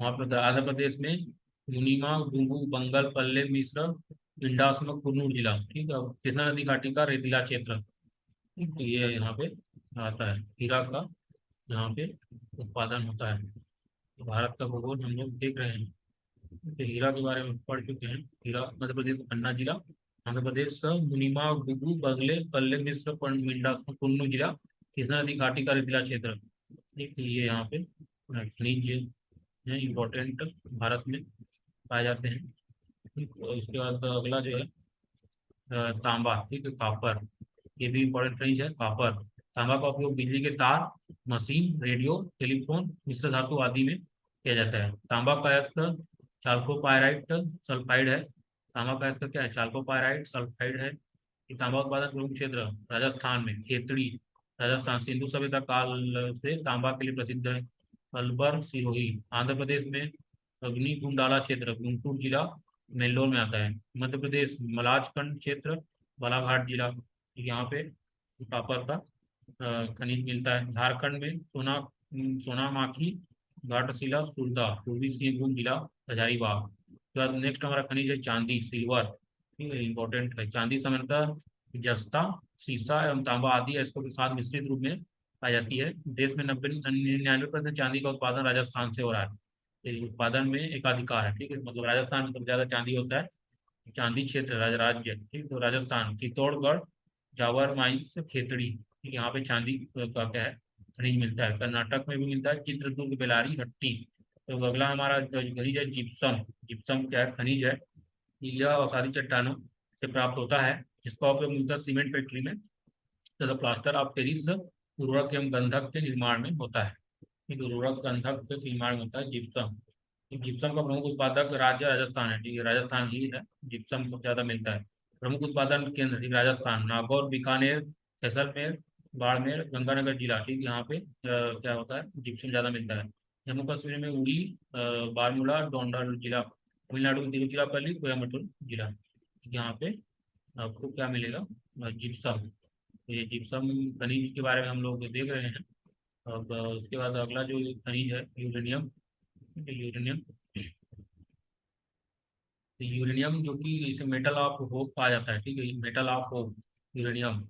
वहाँ पर आंध्र प्रदेश में मुनीमा, गुंगू, बंगल, पल्ले, मिश्र, इंडास्म, कुन्नूर जिला। ठीक है, कृष्णा नदी घाटी का रेतीला क्षेत्र। ठीक, तो ये यहाँ पे आता है हीरा का, यहाँ पे उत्पादन होता है। तो भारत का भूगोल हम लोग देख रहे हैं। तो हीरा के बारे में पढ़ चुके हैं। हीरा मध्य प्रदेश पन्ना जिला, आंध्र प्रदेश का मुनीमा, गुगू, बगले, पल्ले, मिश्र, मिंडा, कुन्नू जिला, कृष्णा नदी घाटी का रेतीला क्षेत्र। ठीक, तो ये यहाँ पे खनिज है इम्पोर्टेंट, भारत में पाए जाते हैं। ठीक, और इसके बाद अगला जो है तांबा। ठीक है, कापर, ये भी इम्पोर्टेंट खनिज है कापर। तांबा का उपयोग बिजली के तार, मशीन, रेडियो, टेलीफोन, मिश्र धातु आदि में किया जाता है। तांबा का अयस्क चाल्कोपाइराइट सल्फाइड है। तांबा का अयस्क क्या है? चाल्कोपाइराइट सल्फाइड है। ये तांबा उत्पादन प्रमुख क्षेत्र राजस्थान में खेतड़ी, राजस्थान सिंधु सभ्यता काल से तांबा के लिए प्रसिद्ध है। अलवर, सिरोही, आंध्र प्रदेश में अग्निकुंडाला क्षेत्र, गुंटूर जिला, मेल्लोर में आता है। मध्य प्रदेश मलाजखंड क्षेत्र, बालाघाट जिला, यहाँ पे कॉपर का खनिज मिलता है। झारखंड में सोनामाखी, घाटशिला, सुरदा, पूर्वी सिंहभूम जिला, हजारीबाग। उसके बाद नेक्स्ट हमारा खनिज है चांदी, सिल्वर। ठीक है, इंपॉर्टेंट है। चांदी सामान्यतः जस्ता, सीसा एवं तांबा आदि इसको के साथ मिश्रित रूप में पाई जाती है। देश में 99% चांदी का उत्पादन राजस्थान से हो रहा है। तो ये उत्पादन में एकाधिकार है। ठीक है, मतलब राजस्थान में सबसे ज्यादा चांदी होता है। चांदी क्षेत्र राज्य। ठीक, तो राजस्थान चित्तौड़गढ़, जावर माइंस, खेतड़ी। ठीक, यहाँ पे चांदी का क्या है खनिज मिलता है। कर्नाटक में भी मिलता है, चित्रदुर्ग, बेलारी, हट्टी। तो अगला हमारा जो खनिज है जिप्सम। जिप्सम क्या है? खनिज है। यह अवसादी चट्टानों से प्राप्त होता है, जिसका उपयोग मिलता सीमेंट फैक्ट्री में तथा प्लास्टर ऑफ पेरिस उर्वरक एवं गंधक के निर्माण में होता है। ठीक, उर्वरक गंधक के निर्माण में होता है जिप्सम। जिप्सम का प्रमुख उत्पादक राज्य राजस्थान है। ठीक है, राजस्थान ही है, जिप्सम को ज्यादा मिलता है। प्रमुख उत्पादन केंद्र ठीक राजस्थान, नागौर, बीकानेर, जैसलमेर, बाड़मेर, गंगानगर जिला। ठीक, यहाँ पे क्या होता है? जिप्सम ज्यादा मिलता है। जम्मू कश्मीर में उड़ी, बारामूला, डोंडर जिला। तमिलनाडु में तिरुचिरापल्ली, कोयम्बटूर जिला। यहाँ पे आपको क्या मिलेगा? जिप्सम। ये जिप्सम खनिज के बारे में हम लोग देख रहे हैं। अब उसके बाद अगला जो खनिज है यूरेनियम। यूरेनियम, तो यूरेनियम जो कि इसे मेटल ऑफ होप कहा जाता है। ठीक है, मेटल ऑफ होप यूरेनियम।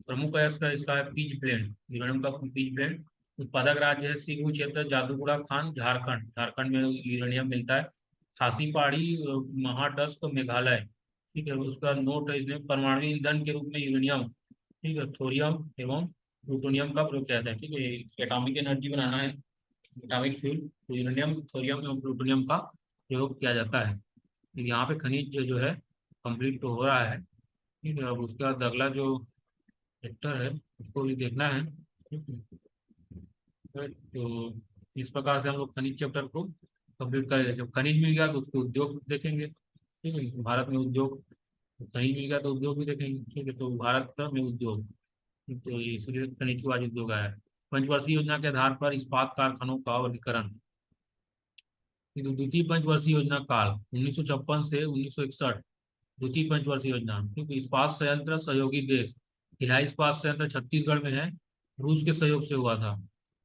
प्रमुख है इसका है पीच ब्लेंड, यूरेनियम का पीच ब्लेंड। उत्पादक राज्य है सिंगू क्षेत्र, जादूगुड़ा खान, झारखंड। झारखंड में यूरेनियम मिलता है। खासी पहाड़ी, महाडस्क, मेघालय। ठीक है, उसका नोट है इसमें परमाणु ईंधन के रूप में यूरेनियम, ठीक है, थोरियम एवं प्लूटोनियम का प्रयोग किया जाता है। ठीक है, एटॉमिक एनर्जी बनाना है, एटॉमिक फ्यूल, तो यूरेनियम, थोरियम एवं प्लूटोनियम का प्रयोग किया जाता है। यहाँ पे खनिज जो है कंप्लीट तो हो रहा है। ठीक है, अब उसके बाद अगला जो सेक्टर है उसको भी देखना है। ठीक है, तो इस प्रकार से हम लोग खनिज चैप्टर को कंप्लीट करेंगे। जब खनिज मिल गया तो उसके उद्योग देखेंगे। ठीक है, भारत में उद्योग, खनिज मिल गया तो उद्योग भी देखेंगे। ठीक है, तो भारत का में उद्योग, तो इसलिए खनिज के बाद उद्योग आया है। पंचवर्षीय योजना के आधार पर इस्पात कारखानों का वर्गीकरण। ये तो द्वितीय पंचवर्षीय योजना काल 1956 से 1961, द्वितीय पंचवर्षीय योजना। क्योंकि इस्पात संयंत्र सहयोगी देश, भिलाई इस्पात संयंत्र छत्तीसगढ़ में है, रूस के सहयोग से हुआ था।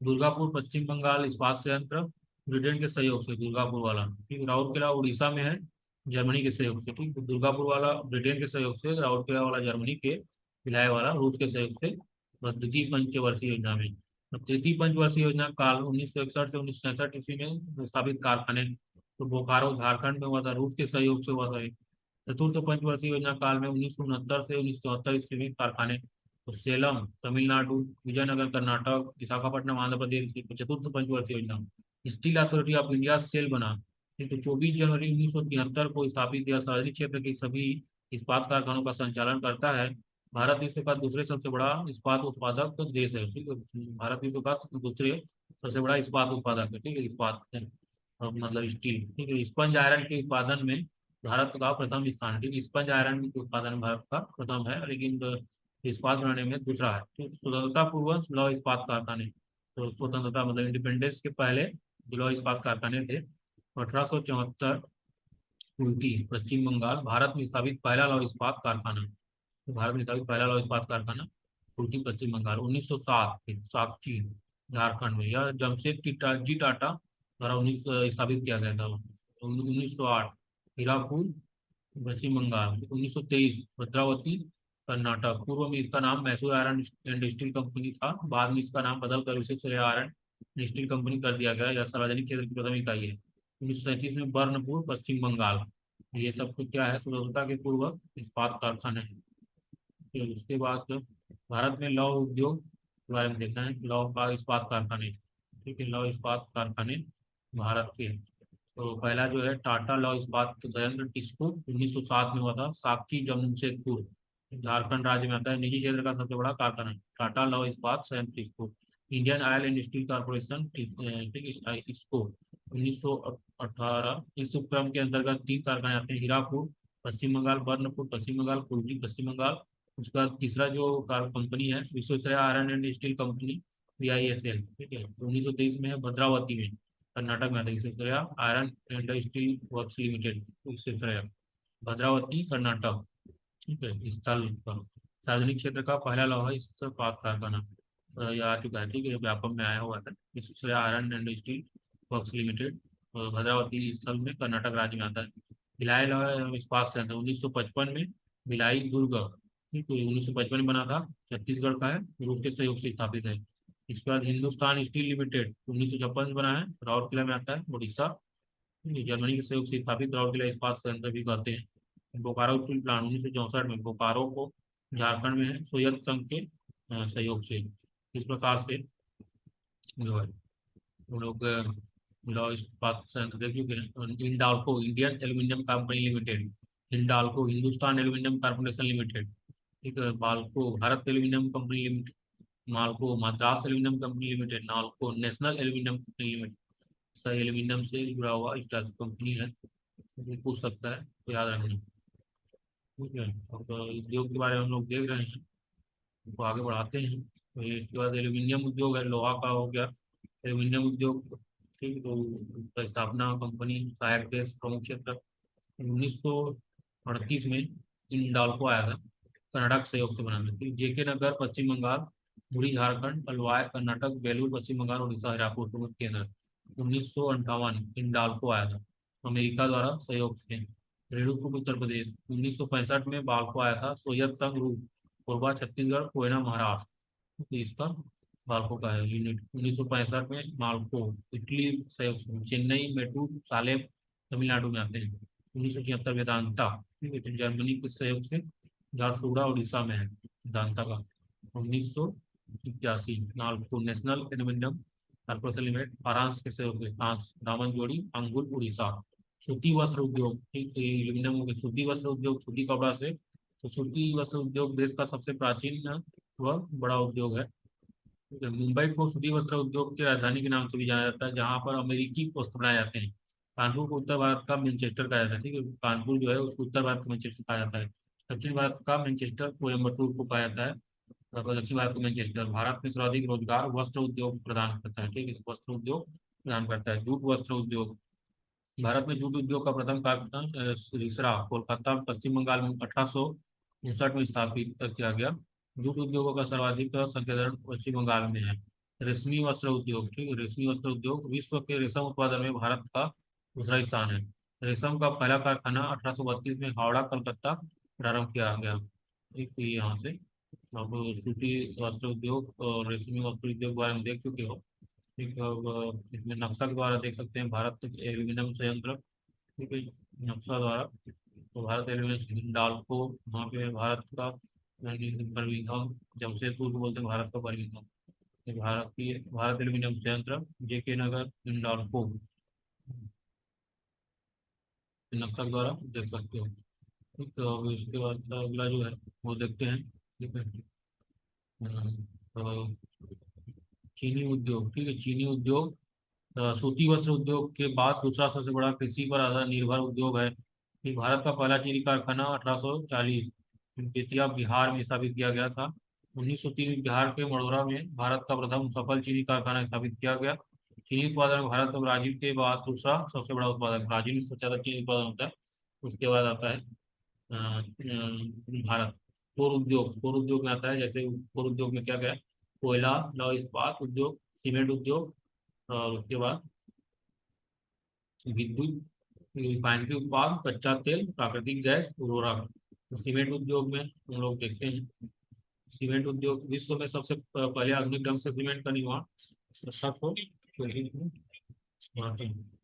दुर्गापुर पश्चिम बंगाल इस्पात संयंत्र ब्रिटेन के सहयोग से, दुर्गापुर वाला। ठीक, राउरकेला उड़ीसा में है, जर्मनी के सहयोग से। ठीक, तो दुर्गापुर वाला ब्रिटेन के सहयोग से, राउरकेला वाला जर्मनी के, भिलाई वाला रूस के सहयोग से। बस द्वितीय पंचवर्षीय योजना में। अब तृतीय पंचवर्षीय योजना काल 1961 से 1967 ईस्वी में स्थापित कारखाने, तो बोकारो झारखंड में हुआ था, रूस के सहयोग से हुआ था। चतुर्थ पंचवर्षीय योजना काल में 1969 से 1974 ईस्वी में कारखाने, तो सेलम तमिलनाडु, विजयनगर कर्नाटक, विशाखापट्टनम आंध्र प्रदेश की चतुर्थ पंचवर्षीय योजना। Steel Authority of India SAIL बना। ठीक, तो 24 जनवरी 1973 को स्थापित यह सार्वजनिक क्षेत्र के सभी इस्पात कारखानों का संचालन करता है। भारत विश्व का दूसरे सबसे बड़ा इस्पात उत्पादक देश है। ठीक है, भारत विश्व का दूसरे सबसे बड़ा इस्पात उत्पादक है। ठीक है, इस्पात मतलब स्टील। ठीक है, स्पंज आयरन के उत्पादन में भारत का प्रथम स्थान है। ठीक है, स्पंज आयरन के उत्पादन में भारत का प्रथम है, लेकिन इस्पात बनाने में दूसरा है। ठीक, स्वतंत्रता पूर्व लौह इस्पात कारखाने, तो स्वतंत्रता मतलब इंडिपेंडेंस के पहले जो लौह इस्पात कारखाने थे, 1874 कुल्टी, पश्चिम बंगाल, भारत में स्थापित पहला लौह इस्पात कारखाना। तो भारत में स्थापित पहला लौह इस्पात कारखाना कुल्टी, पश्चिम बंगाल। 1907 में साकची, झारखंड में, यह जमशेद की जी टाटा द्वारा 19 स्थापित किया गया था। 1908 हीरापुर पश्चिम बंगाल। 1923 भद्रावती कर्नाटक। पूर्व में इसका नाम Mysore iron and steel company था, बाद में इसका नाम बदल कर Visvesvaraya iron and steel company कर दिया गया। यह सार्वजनिक क्षेत्र की प्रथम इकाई है। 1937 में बर्नपुर पश्चिम बंगाल। ये सब कुछ क्या है, स्वतंत्रता के पूर्व इस्पात कारखाने हैं। फिर उसके बाद भारत में लौह उद्योग के बारे में देखना है। लौह का इस्पात कारखाने, ठीक है, लौह इस्पात कारखाने भारत के। तो पहला जो है टाटा लौह इस्पात संयंत्र टिस्को 1907 में हुआ था, साक्षी जमशेदपुर झारखंड राज्य में आता है। निजी क्षेत्र का सबसे बड़ा कारखाना है टाटा लौह इस्पात संयंत्र TISCO. Indian oil and steel corporation, ठीक है, इसको 1918। इस उपक्रम के अंतर्गत 3 कारखाने आते हैं, हीरापुर पश्चिम बंगाल, बर्नपुर पश्चिम बंगाल, कुल्टी पश्चिम बंगाल। उसका तीसरा जो कार कंपनी है Visvesvaraya iron and steel company, VISL, ठीक है, 1923 में है भद्रावती में कर्नाटक में आता है Visvesvaraya iron and steel works limited, Visvesvaraya Bhadravati Karnataka, ठीक है। स्थल का सार्वजनिक क्षेत्र का पहला लौह इस्पात कारखाना यह आ चुका है, ठीक है, व्यापक में आया हुआ है Visvesvaraya iron and steel works limited, Bhadravati स्थल में कर्नाटक राज्य में आता है। भिलाई लौह इस्पात संयंत्र 1955 में, भिलाई दुर्ग, ठीक है, 1955 में बना था, छत्तीसगढ़ का है, रूस के सहयोग से स्थापित है। इसके बाद हिंदुस्तान स्टील लिमिटेड 1956 में बना है, राउरकेला में आता है, उड़ीसा, जर्मनी के सहयोग से स्थापित राउरकेला इस्पात संयंत्र भी कहते हैं। बोकारो स्टील प्लांट 1964 में, बोकारो को झारखंड में है, सोवियत संघ के सहयोग से। इस प्रकार से जो है हम लोग लॉ इस्पात संयंत्र देख चुके हैं। Hindalco Indian aluminium company limited, Hindalco Hindustan aluminium corporation limited, ठीक है, Balco Bharat aluminium company limited, NALCO Madras aluminium company limited, NALCO national aluminium company limited. सही एल्यूमिनियम से जुड़ा हुआ स्टार्च कंपनी है, ये पूछ सकता है तो याद रखना, ठीक है। अब उद्योग के बारे में हम लोग देख रहे हैं, तो आगे बढ़ाते हैं। तो ये इसके बाद एल्यूमिनियम उद्योग है, लोहा का हो गया एल्यूमिनियम उद्योग, ठीक है, तो उसका स्थापना कंपनी सहायक देश प्रमुख क्षेत्र 1938 में इंडाल्को आया था, कनाडा के सहयोग से बना था। JK नगर पश्चिम बंगाल, मुरी झारखंड, अलवाय कर्नाटक, बेलूर पश्चिम बंगाल, उड़ीसा, हीरापुर प्रमुख केंद्र। 1958 इंडाल्को आया था, अमेरिका द्वारा सहयोग से। रेणुकूट उत्तर प्रदेश 1965 में बाल्को आया था, सोवियत संघ रूस, कोरबा छत्तीसगढ़, कोयना महाराष्ट्र, तो इसका बाल्को का है यूनिट। 1965 में माल्को इटली सहयोग से, चेन्नई मेट्रो सालेम तमिलनाडु में आते हैं। 1976 वेदांता, ठीक है, तो जर्मनी के सहयोग से झारसुगुड़ा उड़ीसा में है वेदांता का। 1981 NALCO national aluminium corporation limited, France के सहयोग से, फ्रांस दामनजोड़ी अंगुल उड़ीसा। सूती वस्त्र उद्योग, ठीक, तो एल्यूमिनियम हो गया। सूती वस्त्र उद्योग सूती कपड़ा से, तो सूती वस्त्र उद्योग देश का सबसे प्राचीन व बड़ा उद्योग है। मुंबई को सूती वस्त्र उद्योग की राजधानी के नाम से भी जाना जाता है, जहाँ पर अमेरिकी वस्त्र बनाए जाते हैं। कानपुर को उत्तर भारत का मैनचेस्टर कहा जाता है, ठीक है, कानपुर जो है उसको उत्तर भारत का मैनचेस्टर कहा जाता है। दक्षिण भारत का मैनचेस्टर कोयम्बटूर को कहा जाता है, और दक्षिण भारत का मैनचेस्टर। भारत में सर्वाधिक रोजगार वस्त्र उद्योग प्रदान करता है, ठीक है, वस्त्र उद्योग प्रदान करता है। जूट वस्त्र उद्योग, भारत में जूट उद्योग का प्रथम कारखाना रिसरा कोलकाता पश्चिम बंगाल में 1859 में स्थापित किया गया। जूट उद्योगों का सर्वाधिक संकेंद्रण पश्चिम बंगाल में है। रेशमी वस्त्र उद्योग, ठीक है, रेशमी वस्त्र उद्योग विश्व के रेशम उत्पादन में भारत का दूसरा स्थान है। रेशम का पहला कारखाना 1832 में हावड़ा कलकत्ता प्रारंभ किया गया, ठीक है, यहाँ से। अब सूती वस्त्र उद्योग और रेशमी वस्त्र उद्योग के बारे में देख चुके हो, ठीक है। अब इसमें नक्शा के द्वारा देख सकते हैं भारत एल्यूमिनियम संयंत्र, ठीक है, नक्शा द्वारा। तो भारत एल्यूमिनियम हिंडाल्को वहाँ पे है, भारत का बर्मिंघम, जमशेदपुर को बोलते हैं भारत का बर्मिंघम। ये भारत की भारत एल्यूमिनियम संयंत्र JK नगर हिंडाल्को, नक्शा के द्वारा देख सकते हो, ठीक। तो अब इसके बाद अगला जो है वो देखते हैं, ठीक है। तो चीनी उद्योग, ठीक है, चीनी उद्योग सूती वस्त्र उद्योग के बाद दूसरा सबसे बड़ा कृषि पर आधार निर्भर उद्योग है। ये भारत का पहला चीनी कारखाना 1840 बेतिया बिहार में स्थापित किया गया था। 1903 में बिहार के मढ़ौरा में भारत का प्रथम सफल चीनी कारखाना स्थापित किया गया। चीनी उत्पादन में भारत और ब्राजील के बाद दूसरा सबसे बड़ा उत्पादक, ब्राजील में सबसे ज़्यादा चीनी उत्पादन होता है। उसके बाद आता है भारत। कोर उद्योग में आता है, जैसे कोर उद्योग में क्या क्या है, कोयला, लौह इस्पात उद्योग, सीमेंट उद्योग, और उसके बाद विद्युत, रिफाइनरी उत्पाद, कच्चा तेल, प्राकृतिक गैस, उर्वरक। तो सीमेंट उद्योग में हम लोग देखते हैं, सीमेंट उद्योग विश्व में सबसे पहले आधुनिक ढंग से सीमेंट का निर्माण 1724 में हुआ था।